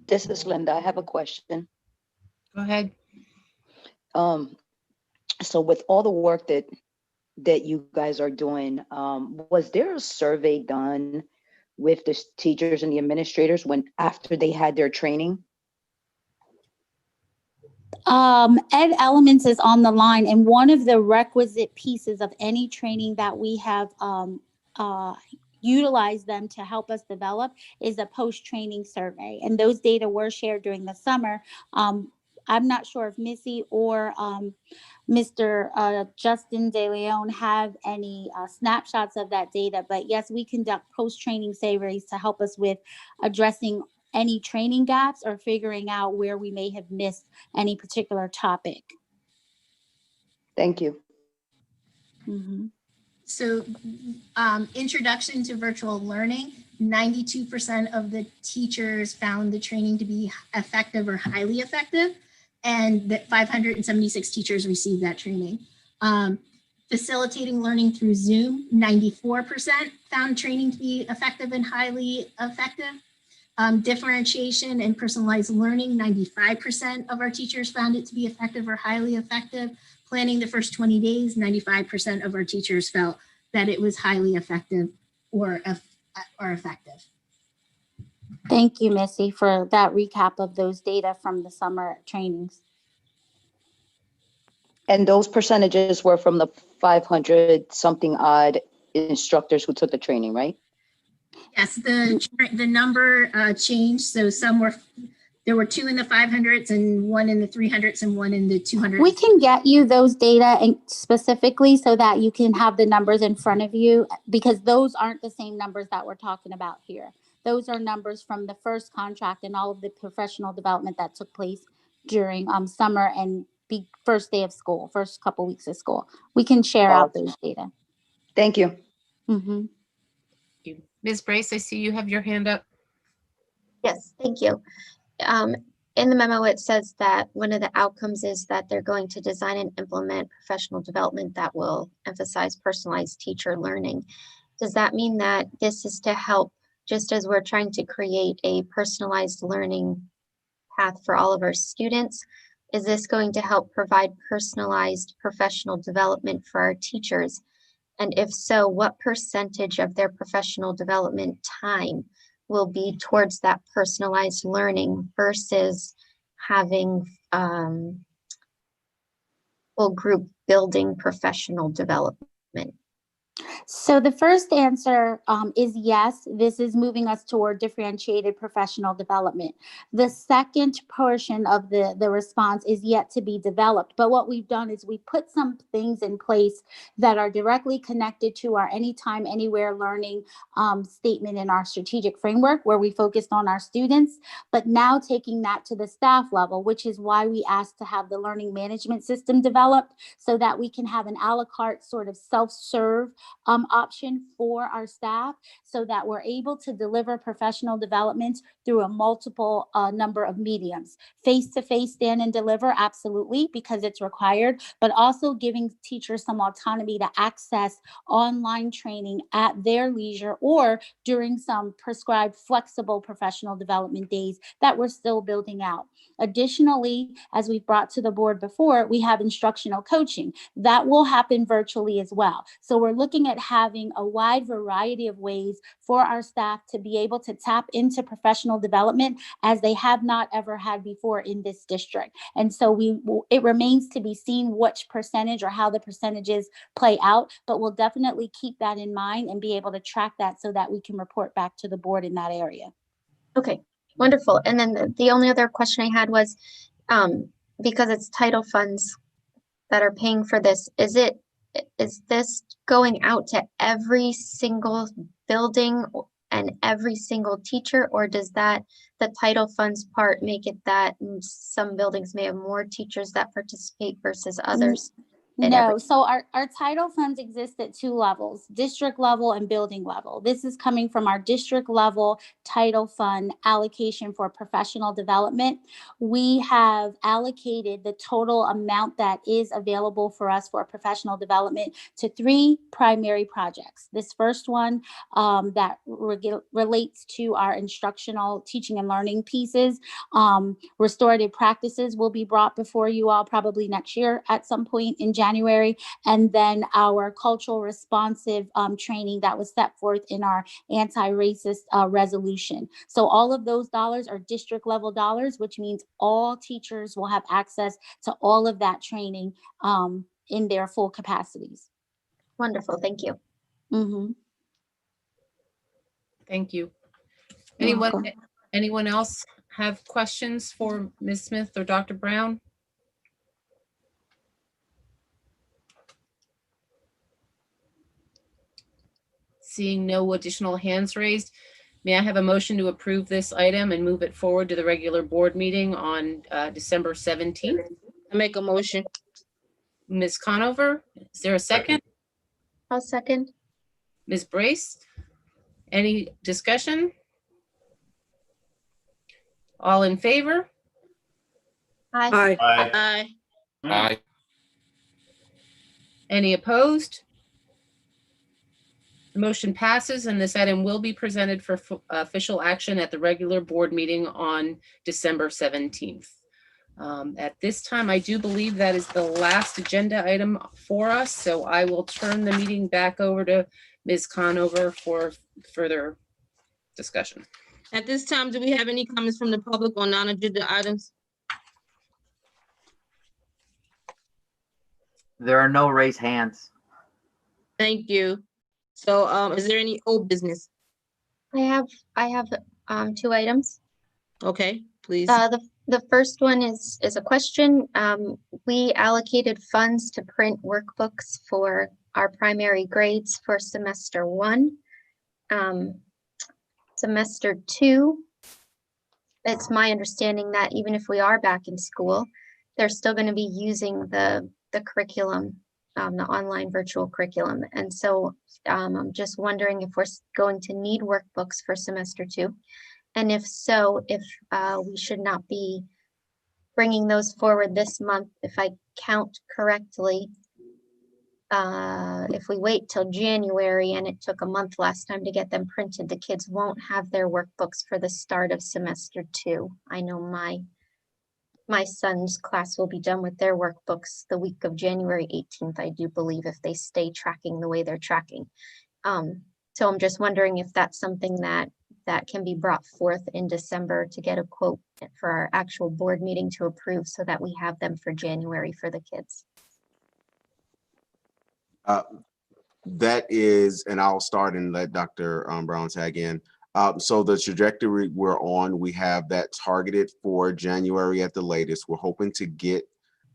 This is Linda. I have a question. Go ahead. So with all the work that you guys are doing, was there a survey done with the teachers and the administrators after they had their training? Ed Elements is on the line, and one of the requisite pieces of any training that we have utilized them to help us develop is a post-training survey, and those data were shared during the summer. I'm not sure if Missy or Mr. Justin De Leon have any snapshots of that data, but yes, we conduct post-training surveys to help us with addressing any training gaps or figuring out where we may have missed any particular topic. Thank you. Mm-hmm. So introduction to virtual learning, 92% of the teachers found the training to be effective or highly effective, and that 576 teachers received that training. Facilitating learning through Zoom, 94% found training to be effective and highly effective. Differentiation and personalized learning, 95% of our teachers found it to be effective or highly effective. Planning the first 20 days, 95% of our teachers felt that it was highly effective or effective. Thank you, Missy, for that recap of those data from the summer trainings. And those percentages were from the 500 something odd instructors who took the training, right? Yes, the number changed. So some were There were 2 in the 500s and 1 in the 300s and 1 in the 200s. We can get you those data and specifically so that you can have the numbers in front of you, because those aren't the same numbers that we're talking about here. Those are numbers from the first contract and all of the professional development that took place during summer and first day of school, first couple weeks of school. We can share out those data. Thank you. Mm-hmm. Ms. Brace, I see you have your hand up. Yes, thank you. In the memo, it says that one of the outcomes is that they're going to design and implement professional development that will emphasize personalized teacher learning. Does that mean that this is to help, just as we're trying to create a personalized learning path for all of our students, is this going to help provide personalized professional development for our teachers? And if so, what percentage of their professional development time will be towards that personalized learning versus having full group building professional development? So the first answer is yes, this is moving us toward differentiated professional development. The second portion of the response is yet to be developed. But what we've done is we put some things in place that are directly connected to our anytime, anywhere learning statement in our strategic framework, where we focused on our students, but now taking that to the staff level, which is why we asked to have the learning management system developed so that we can have an a la carte sort of self-serve option for our staff, so that we're able to deliver professional development through a multiple number of mediums. Face-to-face stand and deliver, absolutely, because it's required, but also giving teachers some autonomy to access online training at their leisure or during some prescribed flexible professional development days that we're still building out. Additionally, as we've brought to the board before, we have instructional coaching that will happen virtually as well. So we're looking at having a wide variety of ways for our staff to be able to tap into professional development as they have not ever had before in this district. And so it remains to be seen which percentage or how the percentages play out, but we'll definitely keep that in mind and be able to track that so that we can report back to the board in that area. Okay, wonderful. And then the only other question I had was, because it's title funds that are paying for this, is this going out to every single building and every single teacher, or does the title funds part make it that some buildings may have more teachers that participate versus others? No, so our title funds exist at 2 levels, district level and building level. This is coming from our district level title fund allocation for professional development. We have allocated the total amount that is available for us for professional development to 3 primary projects. This first one that relates to our instructional teaching and learning pieces. Restorative practices will be brought before you all probably next year at some point in January, and then our cultural responsive training that was set forth in our anti-racist resolution. So all of those dollars are district level dollars, which means all teachers will have access to all of that training in their full capacities. Wonderful, thank you. Mm-hmm. Thank you. You're welcome. Anyone else have questions for Ms. Smith or Dr. Brown? Seeing no additional hands raised, may I have a motion to approve this item and move it forward to the regular board meeting on December 17th? I make a motion. Ms. Conover, is there a second? I'll second. Ms. Brace, any discussion? All in favor? Aye. Aye. Aye. Any opposed? The motion passes and this item will be presented for official action at the regular board meeting on December 17th. At this time, I do believe that is the last agenda item for us, so I will turn the meeting back over to Ms. Conover for further discussion. At this time, do we have any comments from the public on non-agenda items? There are no raised hands. Thank you. So, is there any old business? I have 2 items. Okay. please? The first one is a question. We allocated funds to print workbooks for our primary grades for semester 1. Semester 2, it's my understanding that even if we are back in school, they're still going to be using the curriculum, the online virtual curriculum. And so I'm just wondering if we're going to need workbooks for semester 2. And if so, if we should not be bringing those forward this month, if I count correctly. If we wait till January and it took a month last time to get them printed, the kids won't have their workbooks for the start of semester 2. I know my son's class will be done with their workbooks the week of January 18th, I do believe, if they stay tracking the way they're tracking. So I'm just wondering if that's something that can be brought forth in December to get a quote for our actual board meeting to approve so that we have them for January for the kids. That is, and I'll start and let Dr. Brown tag in. So the trajectory we're on, we have that targeted for January at the latest. We're hoping to get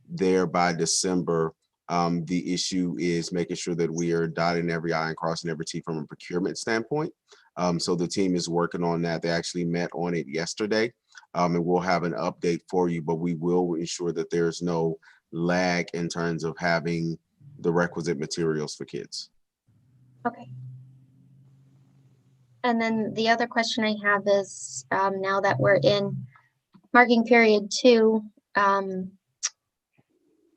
there by December. The issue is making sure that we are dotting every I and crossing every T from a procurement standpoint. So the team is working on that. They actually met on it yesterday, and we'll have an update for you, but we will ensure that there's no lag in terms of having the requisite materials for kids. Okay. And then the other question I have is, now that we're in marking period 2,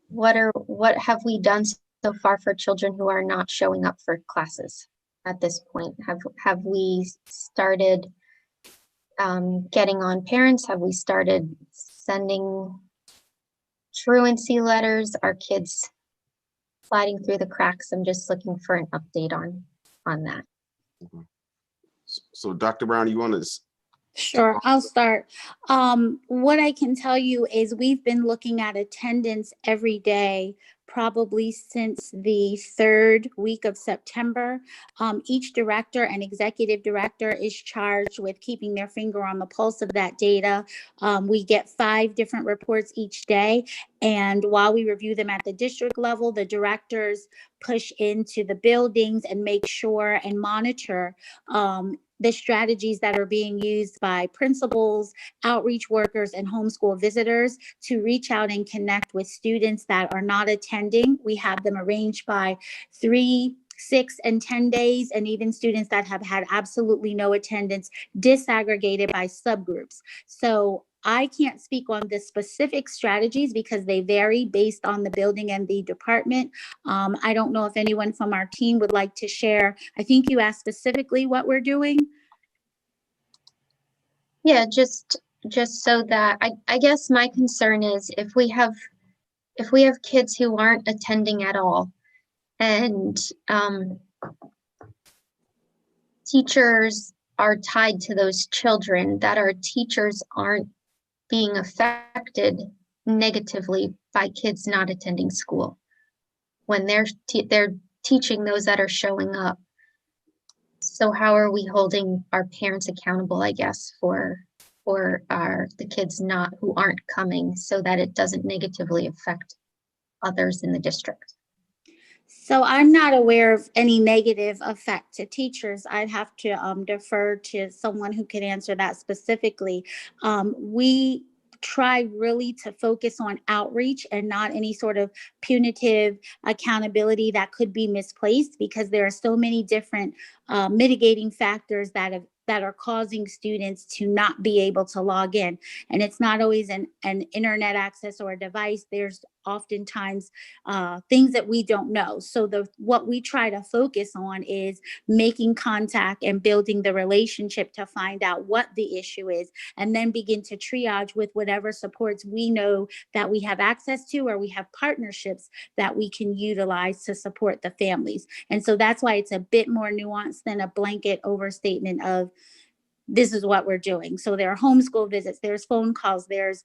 what have we done so far for children who are not showing up for classes at this point? Have we started getting on parents? Have we started sending truancy letters? Are kids sliding through the cracks? I'm just looking for an update on that. So Dr. Brown, you want to? Sure, I'll start. What I can tell you is we've been looking at attendance every day, probably since the 3rd week of September. Each director and executive director is charged with keeping their finger on the pulse of that data. We get 5 different reports each day. And while we review them at the district level, the directors push into the buildings and make sure and monitor the strategies that are being used by principals, outreach workers, and homeschool visitors to reach out and connect with students that are not attending. We have them arranged by 3, 6, and 10 days, and even students that have had absolutely no attendance disaggregated by subgroups. So I can't speak on the specific strategies because they vary based on the building and the department. I don't know if anyone from our team would like to share. I think you asked specifically what we're doing. Yeah, just so that I guess my concern is if we have kids who aren't attending at all, and teachers are tied to those children, that our teachers aren't being affected negatively by kids not attending school when they're teaching those that are showing up. So how are we holding our parents accountable, I guess, for the kids who aren't coming so that it doesn't negatively affect others in the district? So I'm not aware of any negative effect to teachers. I'd have to defer to someone who could answer that specifically. We try really to focus on outreach and not any sort of punitive accountability that could be misplaced, because there are so many different mitigating factors that are causing students to not be able to log in. And it's not always an internet access or a device. There's oftentimes things that we don't know. So what we try to focus on is making contact and building the relationship to find out what the issue is, and then begin to triage with whatever supports we know that we have access to, or we have partnerships that we can utilize to support the families. And so that's why it's a bit more nuanced than a blanket overstatement of this is what we're doing. So there are homeschool visits, there's phone calls, there's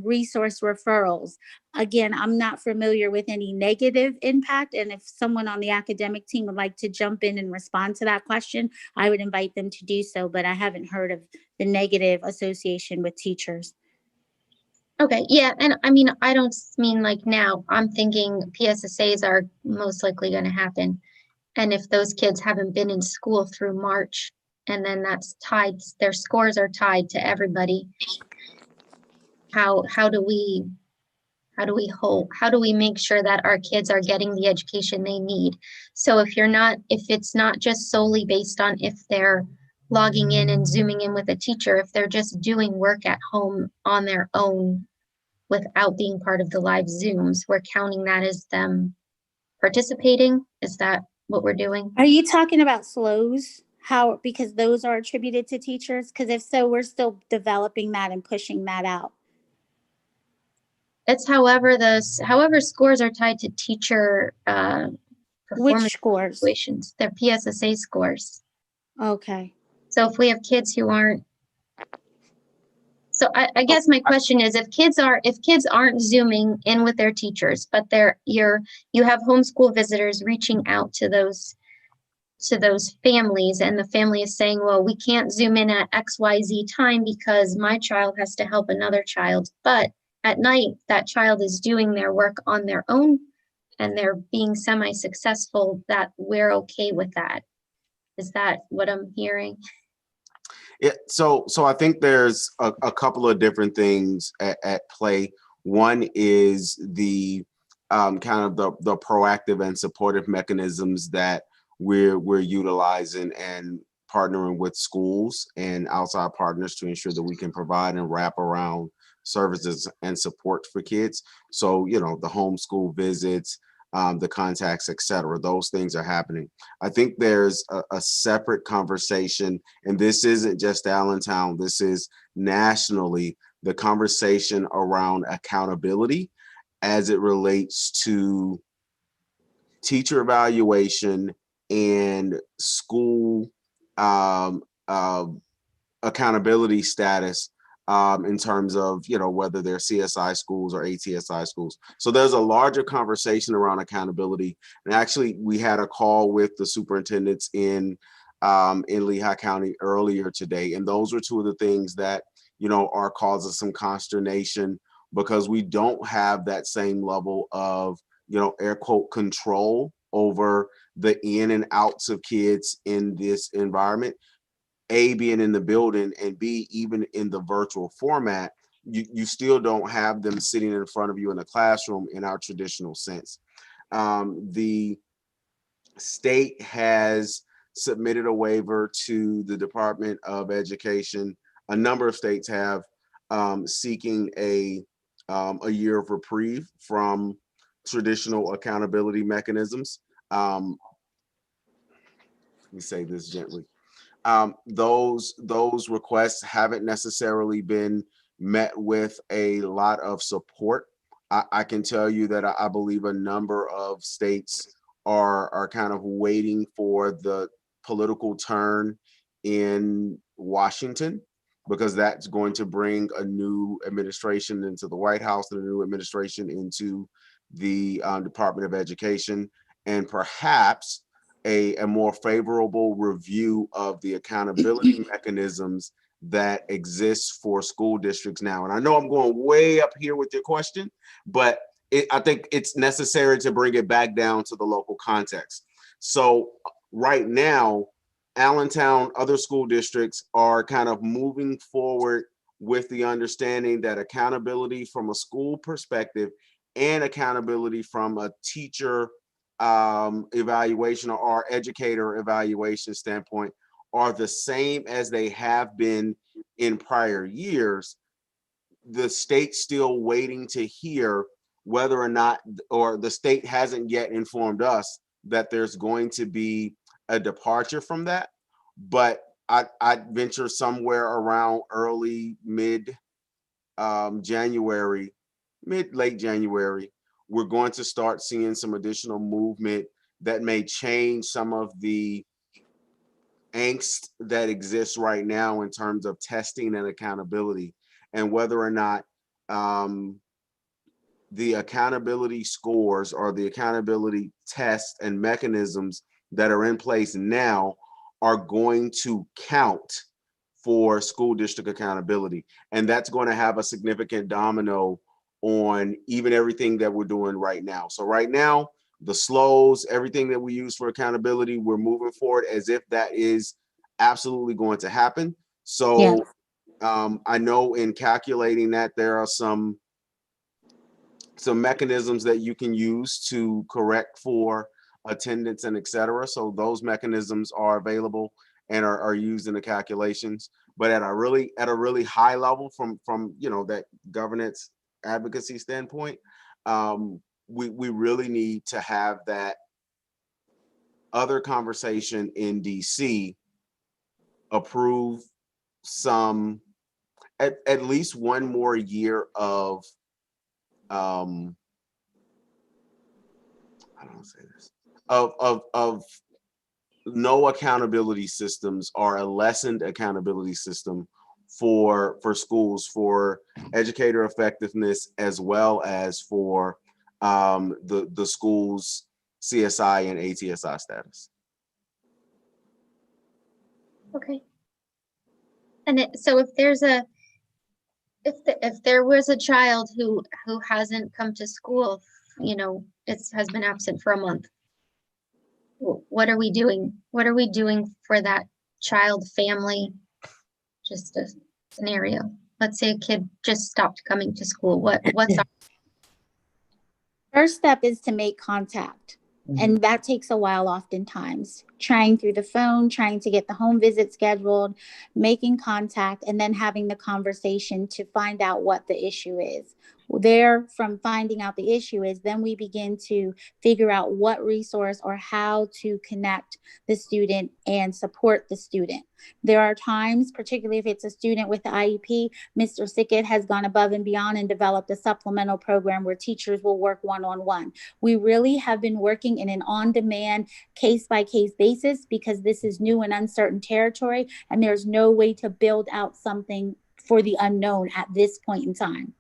resource referrals. Again, I'm not familiar with any negative impact. And if someone on the academic team would like to jump in and respond to that question, I would invite them to do so. But I haven't heard of the negative association with teachers. Okay, yeah, and I mean, I don't mean like now. I'm thinking PSSAs are most likely going to happen. And if those kids haven't been in school through March, and then that's tied, their scores are tied to everybody. How do we make sure that our kids are getting the education they need? So if it's not just solely based on if they're logging in and zooming in with a teacher, if they're just doing work at home on their own without being part of the live Zooms, we're counting that as them participating? Is that what we're doing? Are you talking about SLOs? How, because those are attributed to teachers? Because if so, we're still developing that and pushing that out. It's however scores are tied to teacher performance scores? evaluations. They're PSSA scores. Okay. So if we have kids who aren't, so I guess my question is, if kids aren't zooming in with their teachers, but you have homeschool visitors reaching out to those families, and the family is saying, well, we can't zoom in at XYZ time because my child has to help another child, but at night that child is doing their work on their own and they're being semi-successful, that we're okay with that. Is that what I'm hearing? Yeah, so I think there's a couple of different things at play. One is the kind of the proactive and supportive mechanisms that we're utilizing and partnering with schools and outside partners to ensure that we can provide and wrap around services and support for kids. So, you know, the homeschool visits, the contacts, et cetera, those things are happening. I think there's a separate conversation, and this isn't just Allentown, this is nationally, the conversation around accountability as it relates to teacher evaluation and school accountability status in terms of, you know, whether they're CSI schools or ATSI schools. So there's a larger conversation around accountability. And actually, we had a call with the superintendents in Lehigh County earlier today. And those were two of the things that, you know, are causing some consternation because we don't have that same level of, you know, air quote, control over the in and outs of kids in this environment. A, being in the building, and B, even in the virtual format, you still don't have them sitting in front of you in a classroom in our traditional sense. The state has submitted a waiver to the Department of Education. A number of states have, seeking a year of reprieve from traditional accountability mechanisms. Let me say this gently. Those requests haven't necessarily been met with a lot of support. I can tell you that I believe a number of states are kind of waiting for the political turn in Washington, because that's going to bring a new administration into the White House and a new administration into the Department of Education, and perhaps a more favorable review of the accountability mechanisms that exist for school districts now. And I know I'm going way up here with your question, but I think it's necessary to bring it back down to the local context. So right now, Allentown, other school districts are kind of moving forward with the understanding that accountability from a school perspective and accountability from a teacher evaluation or educator evaluation standpoint are the same as they have been in prior years. The state's still waiting to hear whether or not, or the state hasn't yet informed us that there's going to be a departure from that. But I'd venture somewhere around early, late January, we're going to start seeing some additional movement that may change some of the angst that exists right now in terms of testing and accountability, and whether or not the accountability scores or the accountability tests and mechanisms that are in place now are going to count for school district accountability. And that's going to have a significant domino on even everything that we're doing right now. So right now, the slows, everything that we use for accountability, we're moving forward as if that is absolutely going to happen. So I know in calculating that there are some mechanisms that you can use to correct for attendance and et cetera. So those mechanisms are available and are used in the calculations. But at a really high level from that governance advocacy standpoint, we really need to have that other conversation in DC approve some at least one more year of I don't want to say this of no accountability systems or a lessened accountability system for schools for educator effectiveness as well as for the school's CSI and ATSI status. Okay. And so if there's if there was a child who hasn't come to school, has been absent for a month, what are we doing? What are we doing for that child family? Just a scenario. Let's say a kid just stopped coming to school. What's our First step is to make contact. And that takes a while oftentimes, trying through the phone, trying to get the home visit scheduled, making contact, and then having the conversation to find out what the issue is. From finding out the issue is, then we begin to figure out what resource or how to connect the student and support the student. There are times, particularly if it's a student with the IEP, Mr. Sickett has gone above and beyond and developed a supplemental program where teachers will work one-on-one. We really have been working in an on-demand, case-by-case basis because this is new and uncertain territory, and there's no way to build out something for the unknown at this point in time.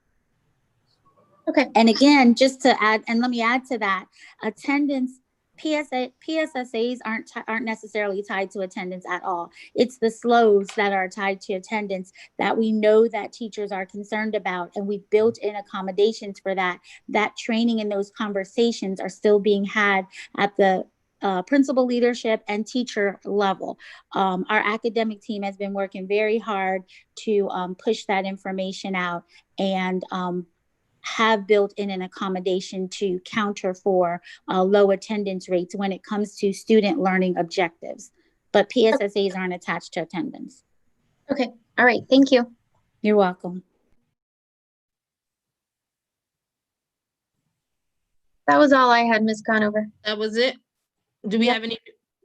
Okay. And again, just to add, and let me add to that, attendance, PSSAs aren't necessarily tied to attendance at all. It's the slows that are tied to attendance that we know that teachers are concerned about, and we've built in accommodations for that. That training and those conversations are still being had at the principal leadership and teacher level. Our academic team has been working very hard to push that information out and have built in an accommodation to counter for low attendance rates when it comes to student learning objectives. But PSSAs aren't attached to attendance. Okay. All right. Thank you. You're welcome. That was all I had, Ms. Conover. That was it. Do we have any?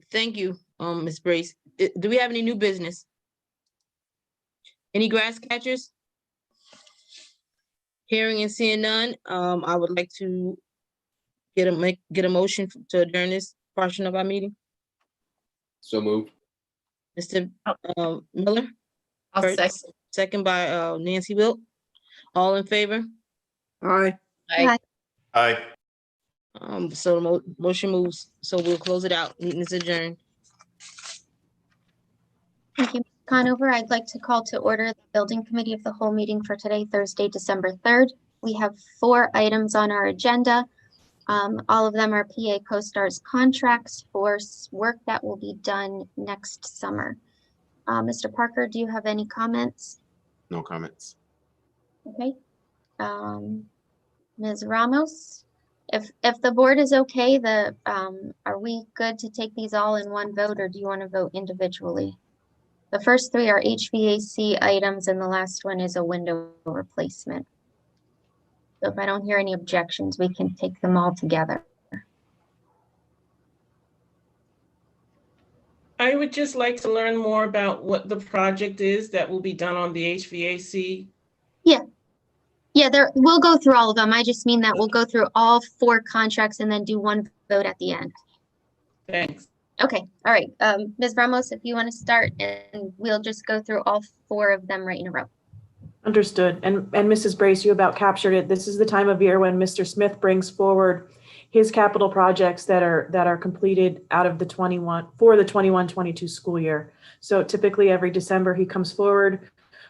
Thank you, Ms. Brace. Do we have any new business? Any grass catchers? Hearing and seeing none, I would like to get a motion to adjourn this portion of our meeting. So moved. Mr. Miller. I'll second. Second by Nancy Wilt. All in favor? Aye. Aye. Aye. So the motion moves. So we'll close it out. Meeting is adjourned. Thank you, Ms. Conover. I'd like to call to order the Building Committee of the Whole meeting for today, Thursday, December 3rd. We have 4 items on our agenda. All of them are PA CoStar's contracts for work that will be done next summer. Mr. Parker, do you have any comments? No comments. Okay. Ms. Ramos, if the board is okay, are we good to take these all in one vote, or do you want to vote individually? The first 3 are HVAC items, and the last one is a window replacement. So if I don't hear any objections, we can take them all together. I would just like to learn more about what the project is that will be done on the HVAC. Yeah, we'll go through all of them. I just mean that we'll go through all 4 contracts and then do one vote at the end. Thanks. Okay, all right. Ms. Ramos, if you want to start, and we'll just go through all 4 of them right in a row. Understood. And Mrs. Brace, you about captured it. This is the time of year when Mr. Smith brings forward his capital projects that are completed out of the 21-22 school year. So typically every December he comes forward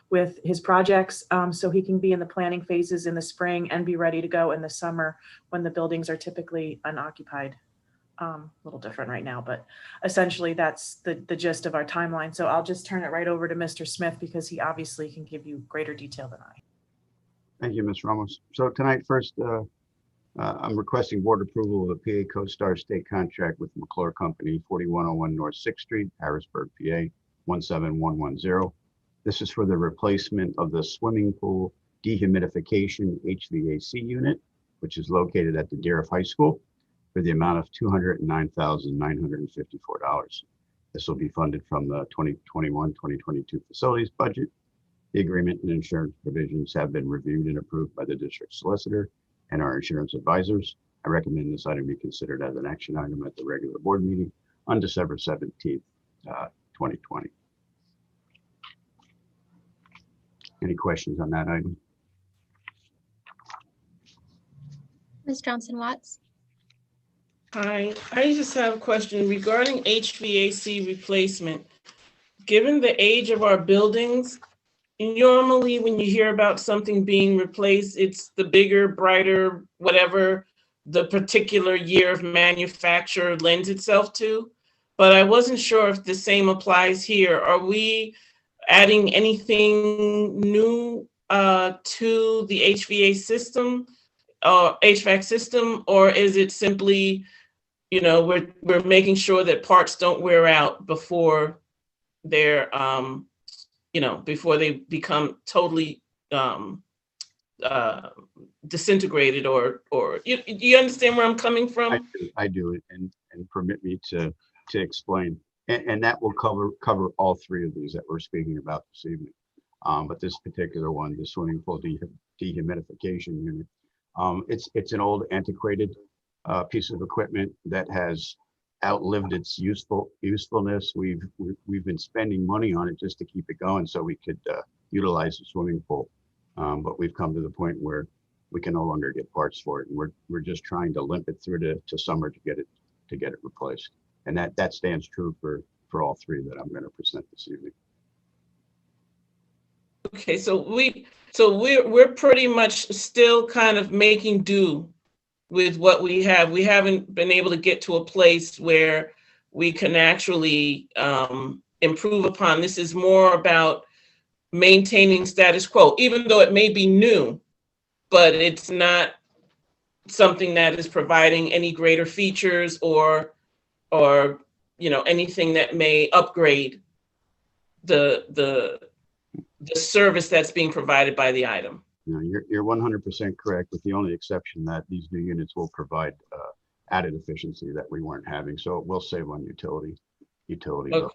with his projects, so he can be in the planning phases in the spring and be ready to go in the summer when the buildings are typically unoccupied. A little different right now, but essentially that's the gist of our timeline. So I'll just turn it right over to Mr. Smith because he obviously can give you greater detail than I. Thank you, Ms. Ramos. So tonight, first, I'm requesting board approval of a PA CoStar state contract with McClure Company, 4101 North 6th Street, Harrisburg, PA, 17110. This is for the replacement of the swimming pool dehumidification HVAC unit, which is located at the Deeriff High School, for the amount of $209,954. This will be funded from the 2021-2022 facilities budget. The agreement and insurance provisions have been reviewed and approved by the district solicitor and our insurance advisors. I recommend this item be considered as an action item at the regular board meeting on December 17th, 2020. Any questions on that item? Ms. Johnson-Watts? Hi, I just have a question regarding HVAC replacement. Given the age of our buildings, normally when you hear about something being replaced, it's the bigger, brighter, whatever the particular year of manufacture lends itself to. But I wasn't sure if the same applies here. Are we adding anything new to the HVAC system, or is it simply, we're making sure that parts don't wear out before they're, before they become totally disintegrated, or you understand where I'm coming from? I do, and permit me to explain. And that will cover all three of these that we're speaking about this evening. But this particular one, the swimming pool dehumidification unit, it's an old antiquated piece of equipment that has outlived its usefulness. We've been spending money on it just to keep it going so we could utilize the swimming pool. But we've come to the point where we can no longer get parts for it, and we're just trying to limp it through to summer to get it replaced. And that stands true for all three that I'm going to present this evening. Okay, so we're pretty much still kind of making do with what we have. We haven't been able to get to a place where we can actually improve upon. This is more about maintaining status quo, even though it may be new, but it's not something that is providing any greater features or anything that may upgrade the service that's being provided by the item. No, you're 100% correct, with the only exception that these new units will provide added efficiency that we weren't having. So it will save on utility bill.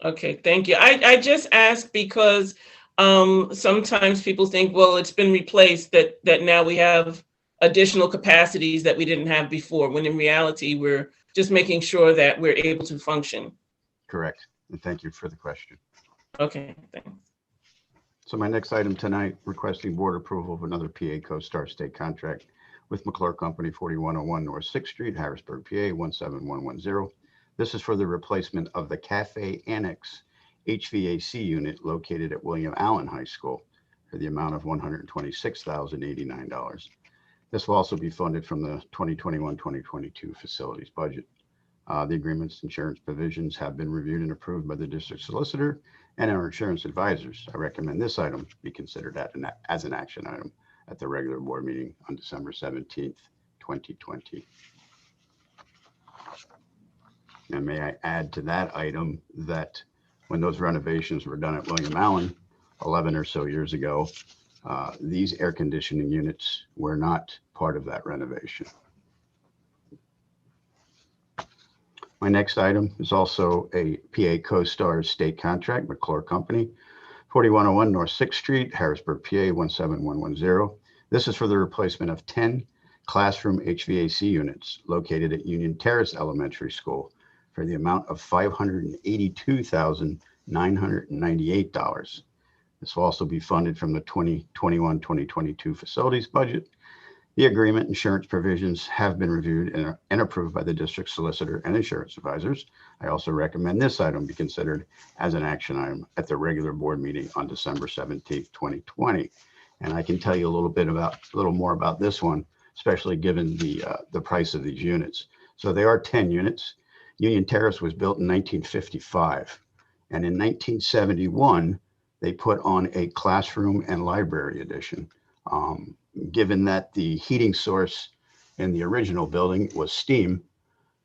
Okay, thank you. I just asked because sometimes people think, well, it's been replaced, that now we have additional capacities that we didn't have before, when in reality, we're just making sure that we're able to function. Correct. And thank you for the question. Okay, thanks. So my next item tonight, requesting board approval of another PA CoStar state contract with McClure Company, 4101 North 6th Street, Harrisburg, PA, 17110. This is for the replacement of the Cafe Annex HVAC unit located at William Allen High School for the amount of $126,089. This will also be funded from the 2021-2022 facilities budget. The agreement's insurance provisions have been reviewed and approved by the district solicitor and our insurance advisors. I recommend this item be considered as an action item at the regular board meeting on December 17th, 2020. And may I add to that item that when those renovations were done at William Allen 11 or so years ago, these air conditioning units were not part of that renovation. My next item is also a PA CoStar state contract, McClure Company, 4101 North 6th Street, Harrisburg, PA, 17110. This is for the replacement of 10 classroom HVAC units located at Union Terrace Elementary School for the amount of $582,998. This will also be funded from the 2021-2022 facilities budget. The agreement insurance provisions have been reviewed and approved by the district solicitor and insurance advisors. I also recommend this item be considered as an action item at the regular board meeting on December 17th, 2020. And I can tell you a little more about this one, especially given the price of these units. So they are 10 units. Union Terrace was built in 1955. And in 1971, they put on a classroom and library edition. Given that the heating source in the original building was steam,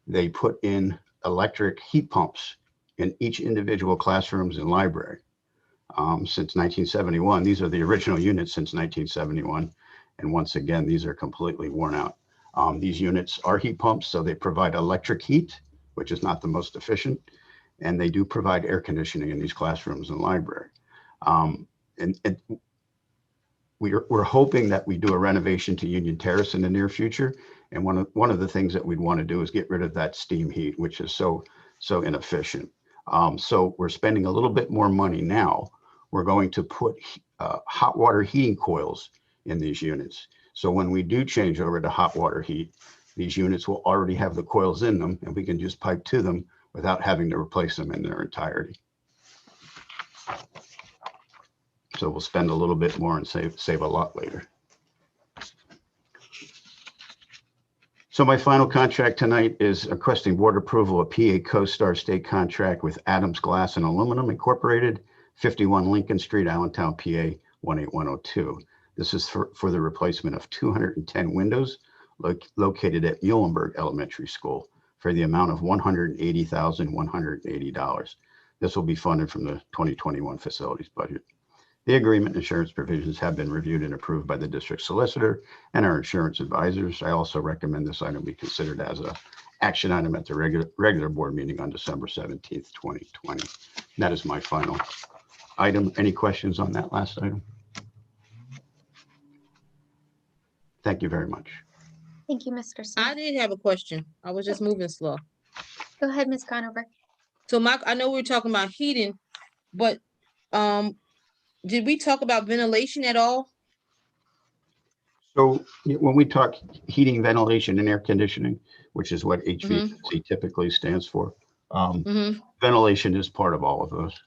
they put in electric heat pumps in each individual classrooms and library. Since 1971, these are the original units since 1971. And once again, these are completely worn out. These units are heat pumps, so they provide electric heat, which is not the most efficient. And they do provide air conditioning in these classrooms and library. We're hoping that we do a renovation to Union Terrace in the near future. And one of the things that we'd want to do is get rid of that steam heat, which is so inefficient. So we're spending a little bit more money now. We're going to put hot water heating coils in these units. So when we do change over to hot water heat, these units will already have the coils in them, and we can just pipe to them without having to replace them in their entirety. So we'll spend a little bit more and save a lot later. So my final contract tonight is requesting board approval of PA CoStar State contract with Adams Glass and Aluminum Incorporated, 51 Lincoln Street, Allentown, PA 18102. This is for the replacement of 210 windows located at Muhlenberg Elementary School for the amount of $180,180. This will be funded from the 2021 facilities budget. The agreement insurance provisions have been reviewed and approved by the district solicitor and our insurance advisors. I also recommend this item be considered as an action item at the regular board meeting on December 17th, 2020. That is my final item. Any questions on that last item? Thank you very much. Thank you, Mr. Smith. I did have a question. I was just moving slow. Go ahead, Ms. Conover. So I know we were talking about heating, but did we talk about ventilation at all? So when we talk heating, ventilation, and air conditioning, which is what HVAC typically stands for, ventilation is part of all of those.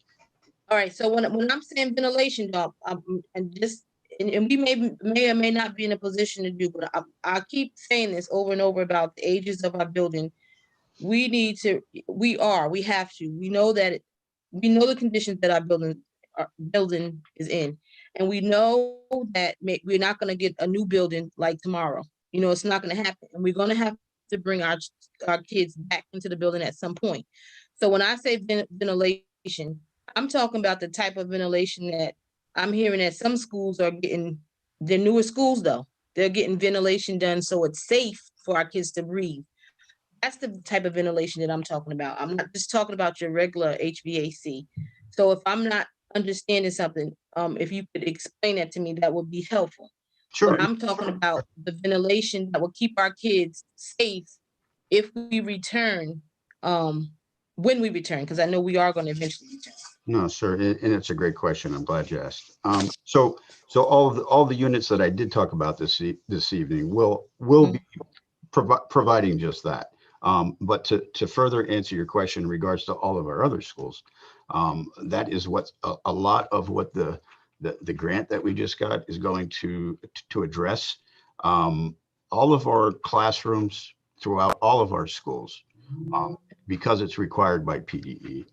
All right. So when I'm saying ventilation, dog, and we may or may not be in a position to do, but I keep saying this over and over about the ages of our building. We have to. We know the conditions that our building is in, and we know that we're not going to get a new building like tomorrow. You know, it's not going to happen, and we're going to have to bring our kids back into the building at some point. So when I say ventilation, I'm talking about the type of ventilation that I'm hearing that some schools are getting. They're newer schools though. They're getting ventilation done so it's safe for our kids to breathe. That's the type of ventilation that I'm talking about. I'm not just talking about your regular HVAC. So if I'm not understanding something, if you could explain that to me, that would be helpful. Sure. But I'm talking about the ventilation that will keep our kids safe if we return, when we return, because I know we are going to eventually return. No, sir, and it's a great question. I'm glad you asked. So all the units that I did talk about this evening will be providing just that. But to further answer your question in regards to all of our other schools, that is what a lot of what the grant that we just got is going to address. All of our classrooms throughout all of our schools, because it's required by PDE,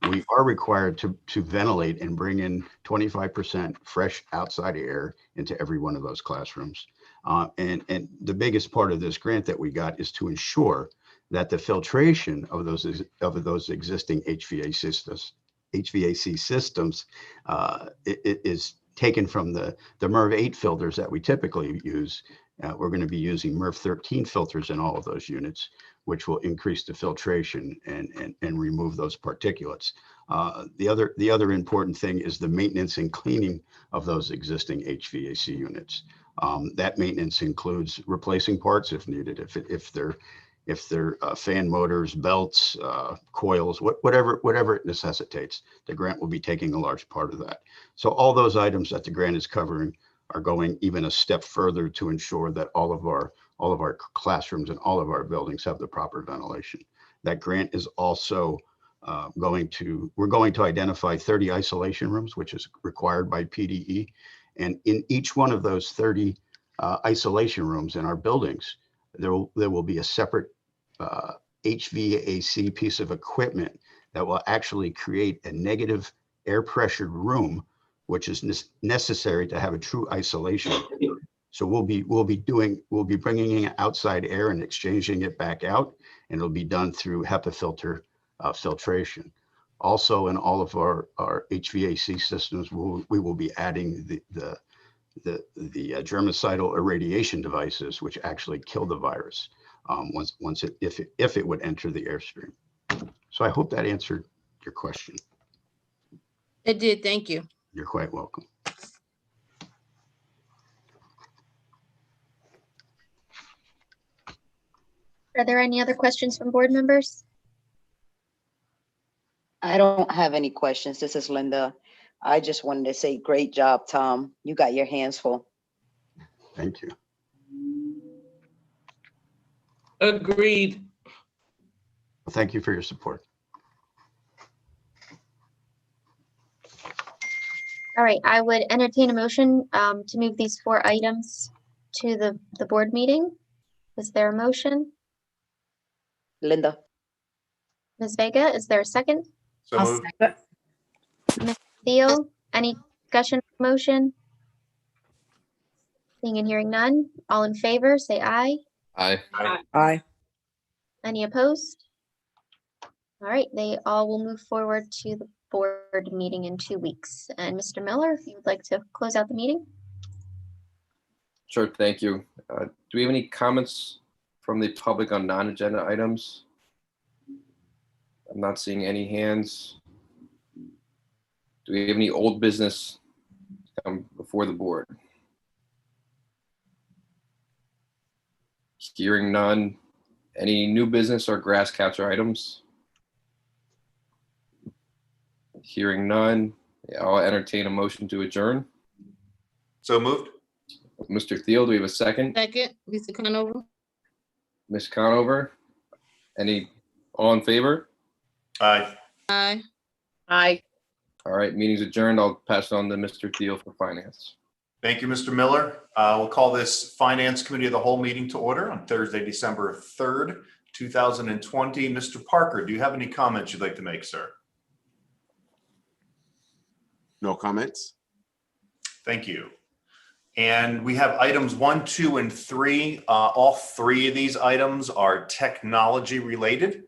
we are required to ventilate and bring in 25% fresh outside air into every one of those classrooms. And the biggest part of this grant that we got is to ensure that the filtration of those existing HVAC systems it is taken from the MERV 8 filters that we typically use. We're going to be using MERV 13 filters in all of those units, which will increase the filtration and remove those particulates. The other important thing is the maintenance and cleaning of those existing HVAC units. That maintenance includes replacing parts if needed, if they're fan motors, belts, coils, whatever it necessitates. The grant will be taking a large part of that. So all those items that the grant is covering are going even a step further to ensure that all of our classrooms and all of our buildings have the proper ventilation. That grant is also we're going to identify 30 isolation rooms, which is required by PDE. And in each one of those 30 isolation rooms in our buildings, there will be a separate HVAC piece of equipment that will actually create a negative air pressured room, which is necessary to have a true isolation. So we'll be bringing in outside air and exchanging it back out, and it'll be done through HEPA filtration. Also, in all of our HVAC systems, we will be adding the germicidal irradiation devices, which actually kill the virus if it would enter the airstream. So I hope that answered your question. It did. Thank you. You're quite welcome. Are there any other questions from board members? I don't have any questions. This is Linda. I just wanted to say, great job, Tom. You got your hands full. Thank you. Agreed. Thank you for your support. All right, I would entertain a motion to move these 4 items to the board meeting. Is there a motion? Linda. Ms. Vega, is there a second? So moved. Ms. Theo, any discussion or motion? Seeing and hearing none, all in favor, say aye. Aye. Aye. Any opposed? All right, they all will move forward to the board meeting in 2 weeks. And Mr. Miller, if you would like to close out the meeting? Sure, thank you. Do we have any comments from the public on non-agenda items? I'm not seeing any hands. Do we have any old business come before the board? Hearing none. Any new business or grass capture items? Hearing none. I'll entertain a motion to adjourn. So moved. Mr. Thiel, do we have a second? Second, Lisa Conover. Ms. Conover, any all in favor? Aye. Aye. Aye. All right, meeting's adjourned. I'll pass it on to Mr. Thiel for finance. Thank you, Mr. Miller. We'll call this Finance Committee of the Whole meeting to order on Thursday, December 3rd, 2020. Mr. Parker, do you have any comments you'd like to make, sir? No comments. Thank you. And we have items 1, 2, and 3. All 3 of these items are technology related.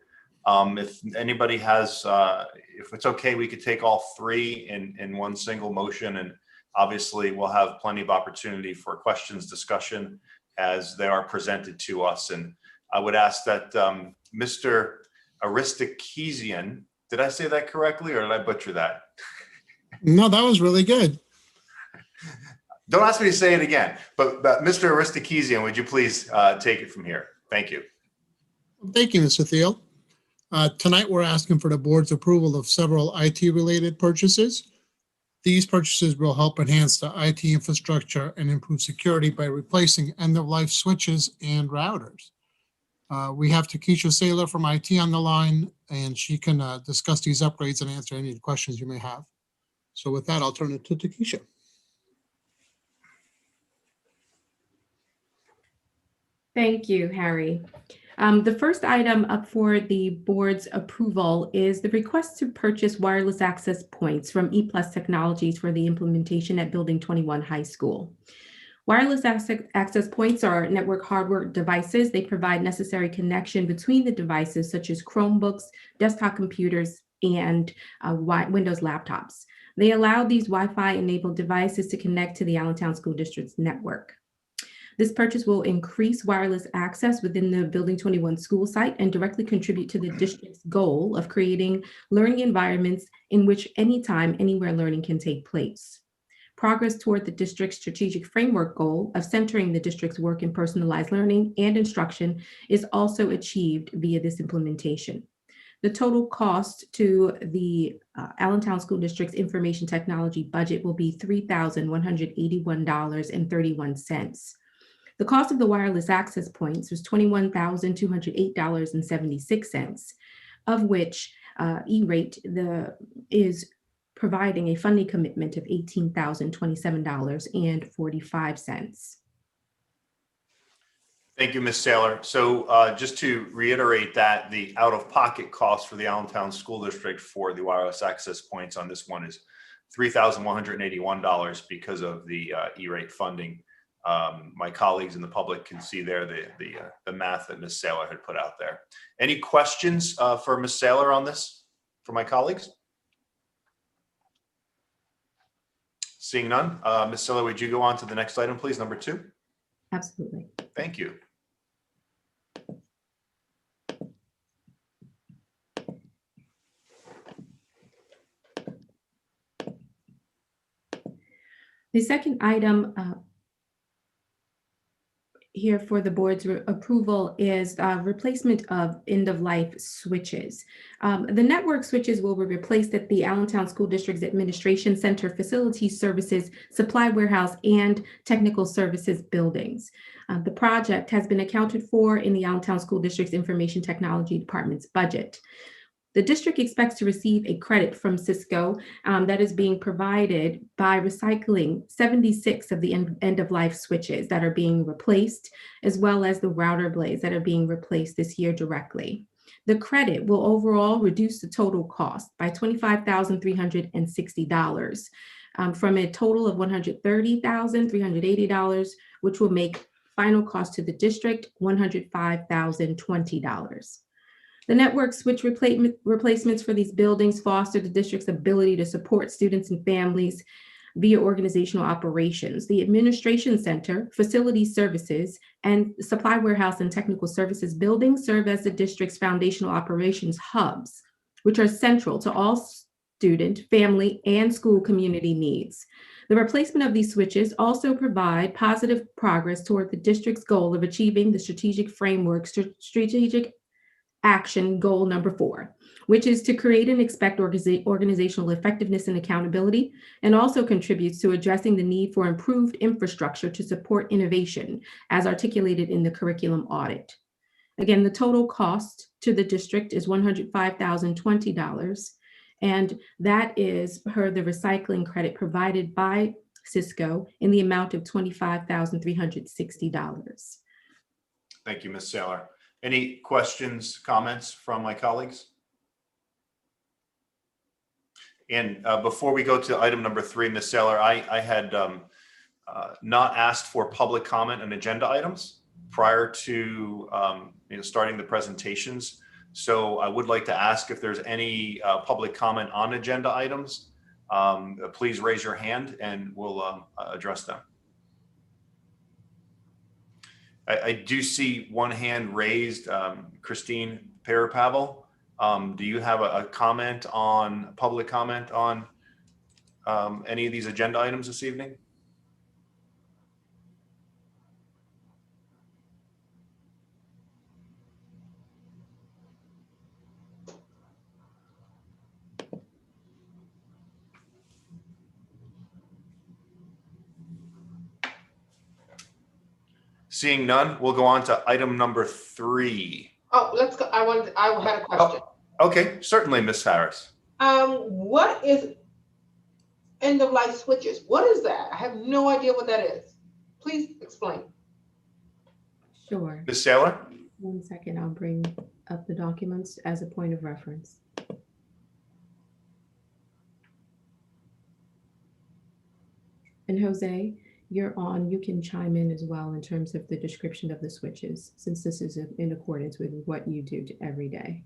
If anybody has, if it's okay, we could take all 3 in one single motion, and obviously we'll have plenty of opportunity for questions, discussion as they are presented to us. And I would ask that Mr. Aristokezian, did I say that correctly or did I butcher that? No, that was really good. Don't ask me to say it again, but Mr. Aristokezian, would you please take it from here? Thank you. Thank you, Mr. Thiel. Tonight, we're asking for the board's approval of several IT-related purchases. These purchases will help enhance the IT infrastructure and improve security by replacing end-of-life switches and routers. We have Takesha Saylor from IT on the line, and she can discuss these upgrades and answer any questions you may have. So with that, I'll turn it to Takesha. Thank you, Harry. The first item up for the board's approval is the request to purchase wireless access points from E+ Technologies for the implementation at Building 21 High School. Wireless access points are network hardware devices. They provide necessary connection between the devices such as Chromebooks, desktop computers, and Windows laptops. They allow these Wi-Fi enabled devices to connect to the Allentown School District's network. This purchase will increase wireless access within the Building 21 school site and directly contribute to the district's goal of creating learning environments in which anytime, anywhere learning can take place. Progress toward the district's strategic framework goal of centering the district's work in personalized learning and instruction is also achieved via this implementation. The total cost to the Allentown School District's information technology budget will be $3,181.31. The cost of the wireless access points was $21,208.76, of which E-rate is providing a funding commitment of $18,027.45. Thank you, Ms. Saylor. So just to reiterate that the out-of-pocket cost for the Allentown School District for the wireless access points on this one is $3,181 because of the E-rate funding. My colleagues in the public can see there the math that Ms. Saylor had put out there. Any questions for Ms. Saylor on this for my colleagues? Seeing none, Ms. Saylor, would you go on to the next item, please, number 2? Absolutely. Thank you. The second item here for the board's approval is replacement of end-of-life switches. The network switches will be replaced at the Allentown School District's Administration Center, Facilities Services, Supply Warehouse, and Technical Services buildings. The project has been accounted for in the Allentown School District's Information Technology Department's budget. The district expects to receive a credit from Cisco that is being provided by recycling 76 of the end-of-life switches that are being replaced, as well as the router blades that are being replaced this year directly. The credit will overall reduce the total cost by $25,360 from a total of $130,380, which will make final cost to the district $105,020. The network switch replacements for these buildings foster the district's ability to support students and families via organizational operations. The Administration Center, Facility Services, and Supply Warehouse and Technical Services buildings serve as the district's foundational operations hubs, which are central to all student, family, and school community needs. The replacement of these switches also provide positive progress toward the district's goal of achieving the strategic framework, strategic action goal number 4, which is to create and expect organizational effectiveness and accountability, and also contributes to addressing the need for improved infrastructure to support innovation as articulated in the curriculum audit. Again, the total cost to the district is $105,020, and that is per the recycling credit provided by Cisco in the amount of $25,360. Thank you, Ms. Saylor. Any questions, comments from my colleagues? And before we go to item number 3, Ms. Saylor, I had not asked for public comment on agenda items prior to starting the presentations. So I would like to ask if there's any public comment on agenda items. Please raise your hand and we'll address them. I do see one hand raised, Christine Parapavel. Do you have a comment on, public comment on any of these agenda items this evening? Seeing none, we'll go on to item number 3. Oh, let's go. I had a question. Okay, certainly, Ms. Harris. What is end of life switches? What is that? I have no idea what that is. Please explain. Sure. Ms. Saylor? One second, I'll bring up the documents as a point of reference. And Jose, you're on, you can chime in as well in terms of the description of the switches, since this is in accordance with what you do every day.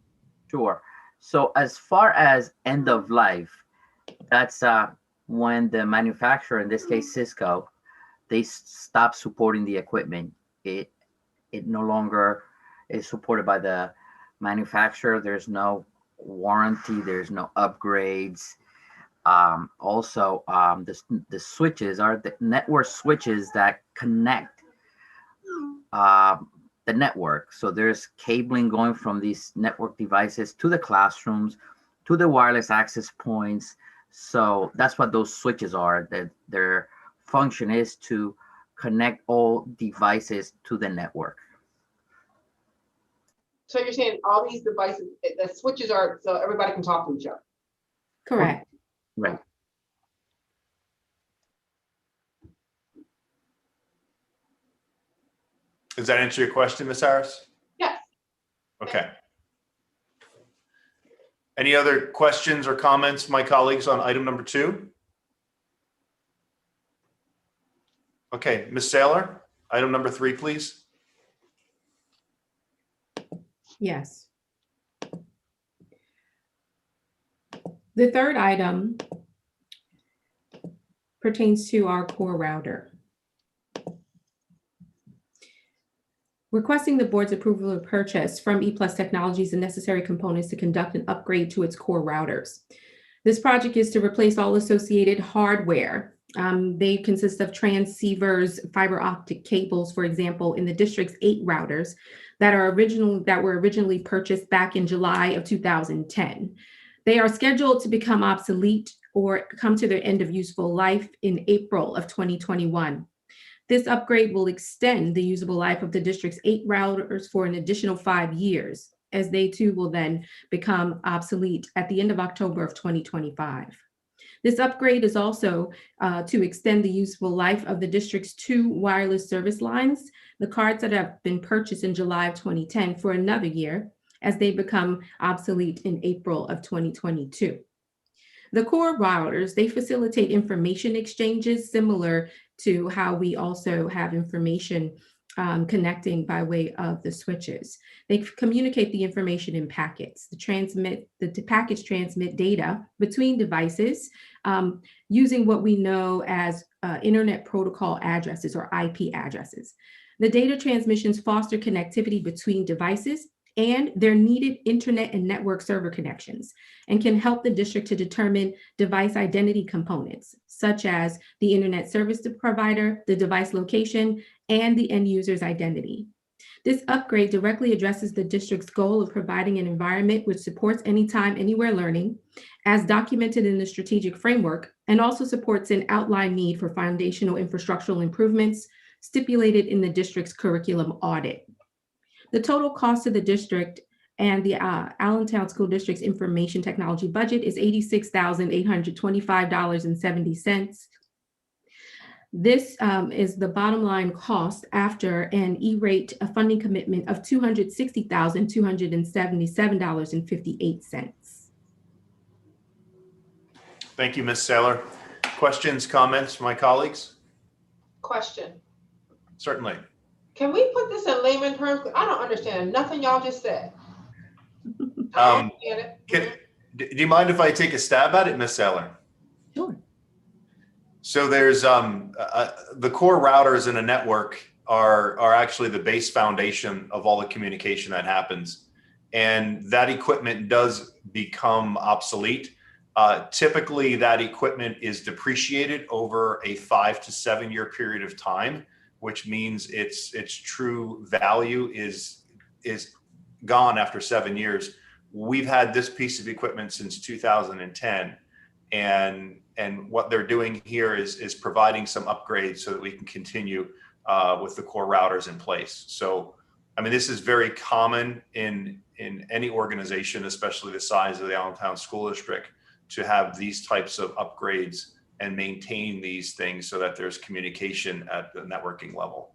Sure. So as far as end of life, that's when the manufacturer, in this case Cisco, they stop supporting the equipment. It no longer is supported by the manufacturer. There's no warranty. There's no upgrades. Also, the switches are the network switches that connect that the network. So there's cabling going from these network devices to the classrooms, to the wireless access points. So that's what those switches are, that their function is to connect all devices to the network. So you're saying all these devices, the switches are so everybody can talk to each other? Correct. Right. Does that answer your question, Ms. Harris? Yes. Okay. Any other questions or comments, my colleagues, on item number 2? Okay, Ms. Saylor, item number 3, please. Yes. The third item pertains to our core router. Requesting the board's approval of purchase from ePlus Technologies the necessary components to conduct an upgrade to its core routers. This project is to replace all associated hardware. They consist of transceivers, fiber optic cables, for example, in the district's 8 routers that were originally purchased back in July of 2010. They are scheduled to become obsolete or come to their end of useful life in April of 2021. This upgrade will extend the usable life of the district's 8 routers for an additional 5 years, as they too will then become obsolete at the end of October of 2025. This upgrade is also to extend the useful life of the district's 2 wireless service lines, the cards that have been purchased in July of 2010 for another year, as they become obsolete in April of 2022. The core routers, they facilitate information exchanges similar to how we also have information connecting by way of the switches. They communicate the information in packets. The packets transmit data between devices using what we know as Internet Protocol addresses, or IP addresses. The data transmissions foster connectivity between devices and their needed internet and network server connections, and can help the district to determine device identity components, such as the internet service provider, the device location, and the end user's identity. This upgrade directly addresses the district's goal of providing an environment which supports anytime, anywhere learning, as documented in the strategic framework, and also supports an outlined need for foundational infrastructural improvements stipulated in the district's curriculum audit. The total cost to the district and the Allentown School District's information technology budget is $86,825.70. This is the bottom line cost after an E-rate funding commitment of $260,277.58. Thank you, Ms. Saylor. Questions, comments from my colleagues? Question. Certainly. Can we put this in layman terms? I don't understand nothing y'all just said. Do you mind if I take a stab at it, Ms. Saylor? Sure. So there's the core routers in a network are actually the base foundation of all the communication that happens. And that equipment does become obsolete. Typically, that equipment is depreciated over a 5 to 7 year period of time, which means its true value is gone after 7 years. We've had this piece of equipment since 2010, and what they're doing here is providing some upgrades so that we can continue with the core routers in place. So, I mean, this is very common in any organization, especially the size of the Allentown School District, to have these types of upgrades and maintain these things so that there's communication at the networking level.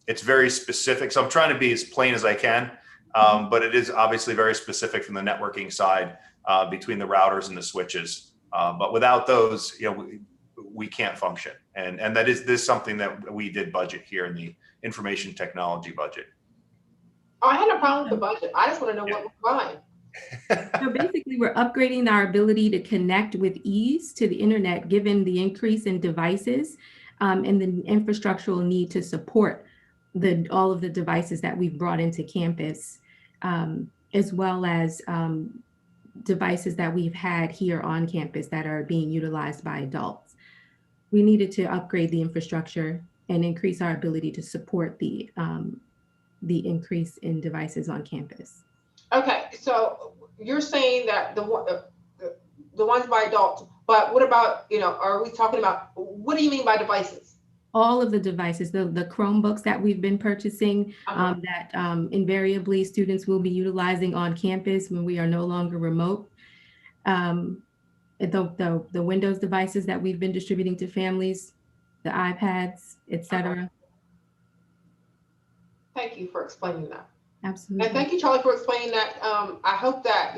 It's very specific. So I'm trying to be as plain as I can, but it is obviously very specific from the networking side between the routers and the switches. But without those, we can't function. And that is something that we did budget here in the information technology budget. Oh, I had no problem with the budget. I just want to know what we're buying. So basically, we're upgrading our ability to connect with ease to the internet, given the increase in devices and the infrastructural need to support all of the devices that we've brought into campus, as well as devices that we've had here on campus that are being utilized by adults. We needed to upgrade the infrastructure and increase our ability to support the the increase in devices on campus. Okay, so you're saying that the ones by adults, but what about, are we talking about, what do you mean by devices? All of the devices, the Chromebooks that we've been purchasing, that invariably students will be utilizing on campus when we are no longer remote. The Windows devices that we've been distributing to families, the iPads, etc. Thank you for explaining that. Absolutely. And thank you, Charlie, for explaining that. I hope that,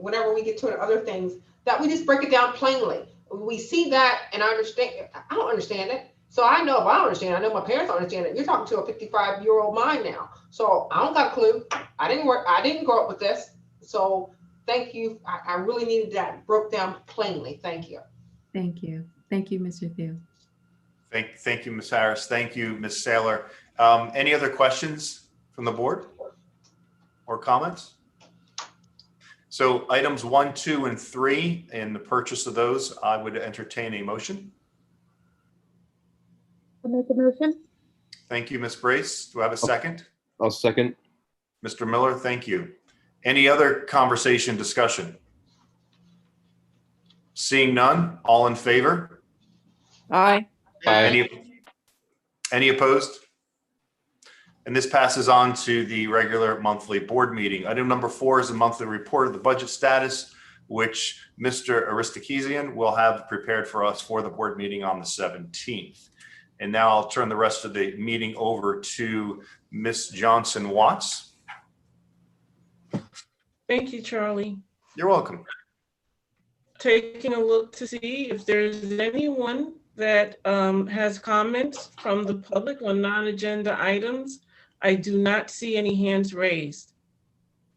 whenever we get to other things, that we just break it down plainly. We see that and I understand. I don't understand it. So I know if I don't understand, I know my parents don't understand it. You're talking to a 55-year-old mind now. So I don't got a clue. I didn't grow up with this. So thank you. I really needed that broke down plainly. Thank you. Thank you. Thank you, Mr. Thiel. Thank you, Ms. Harris. Thank you, Ms. Saylor. Any other questions from the board or comments? So items 1, 2, and 3, in the purchase of those, I would entertain a motion. I'll make a motion. Thank you, Ms. Brace. Do I have a second? I'll second. Mr. Miller, thank you. Any other conversation, discussion? Seeing none, all in favor? Aye. Aye. Any opposed? And this passes on to the regular monthly board meeting. Item number 4 is a monthly report of the budget status, which Mr. Aristokezian will have prepared for us for the board meeting on the 17th. And now I'll turn the rest of the meeting over to Ms. Johnson Watts. Thank you, Charlie. You're welcome. Taking a look to see if there's anyone that has comments from the public on non-agenda items. I do not see any hands raised.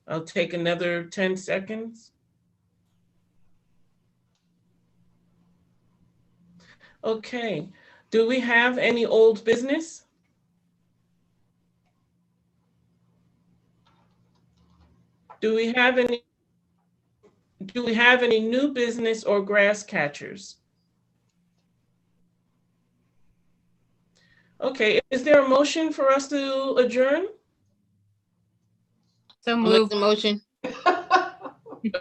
I'll take another 10 seconds. Okay, do we have any old business? Do we have any new business or grass catchers? Okay, is there a motion for us to adjourn? So moved. The motion.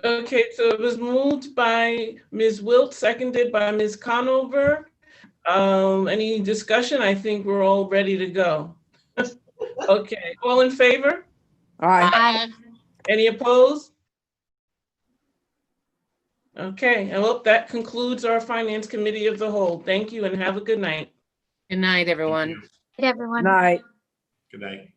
Okay, so it was moved by Ms. Wilt, seconded by Ms. Conover. Any discussion? I think we're all ready to go. Okay, all in favor? Aye. Any opposed? Okay, and well, that concludes our Finance Committee of the Whole. Thank you and have a good night. Good night, everyone. Good, everyone. Night. Good night.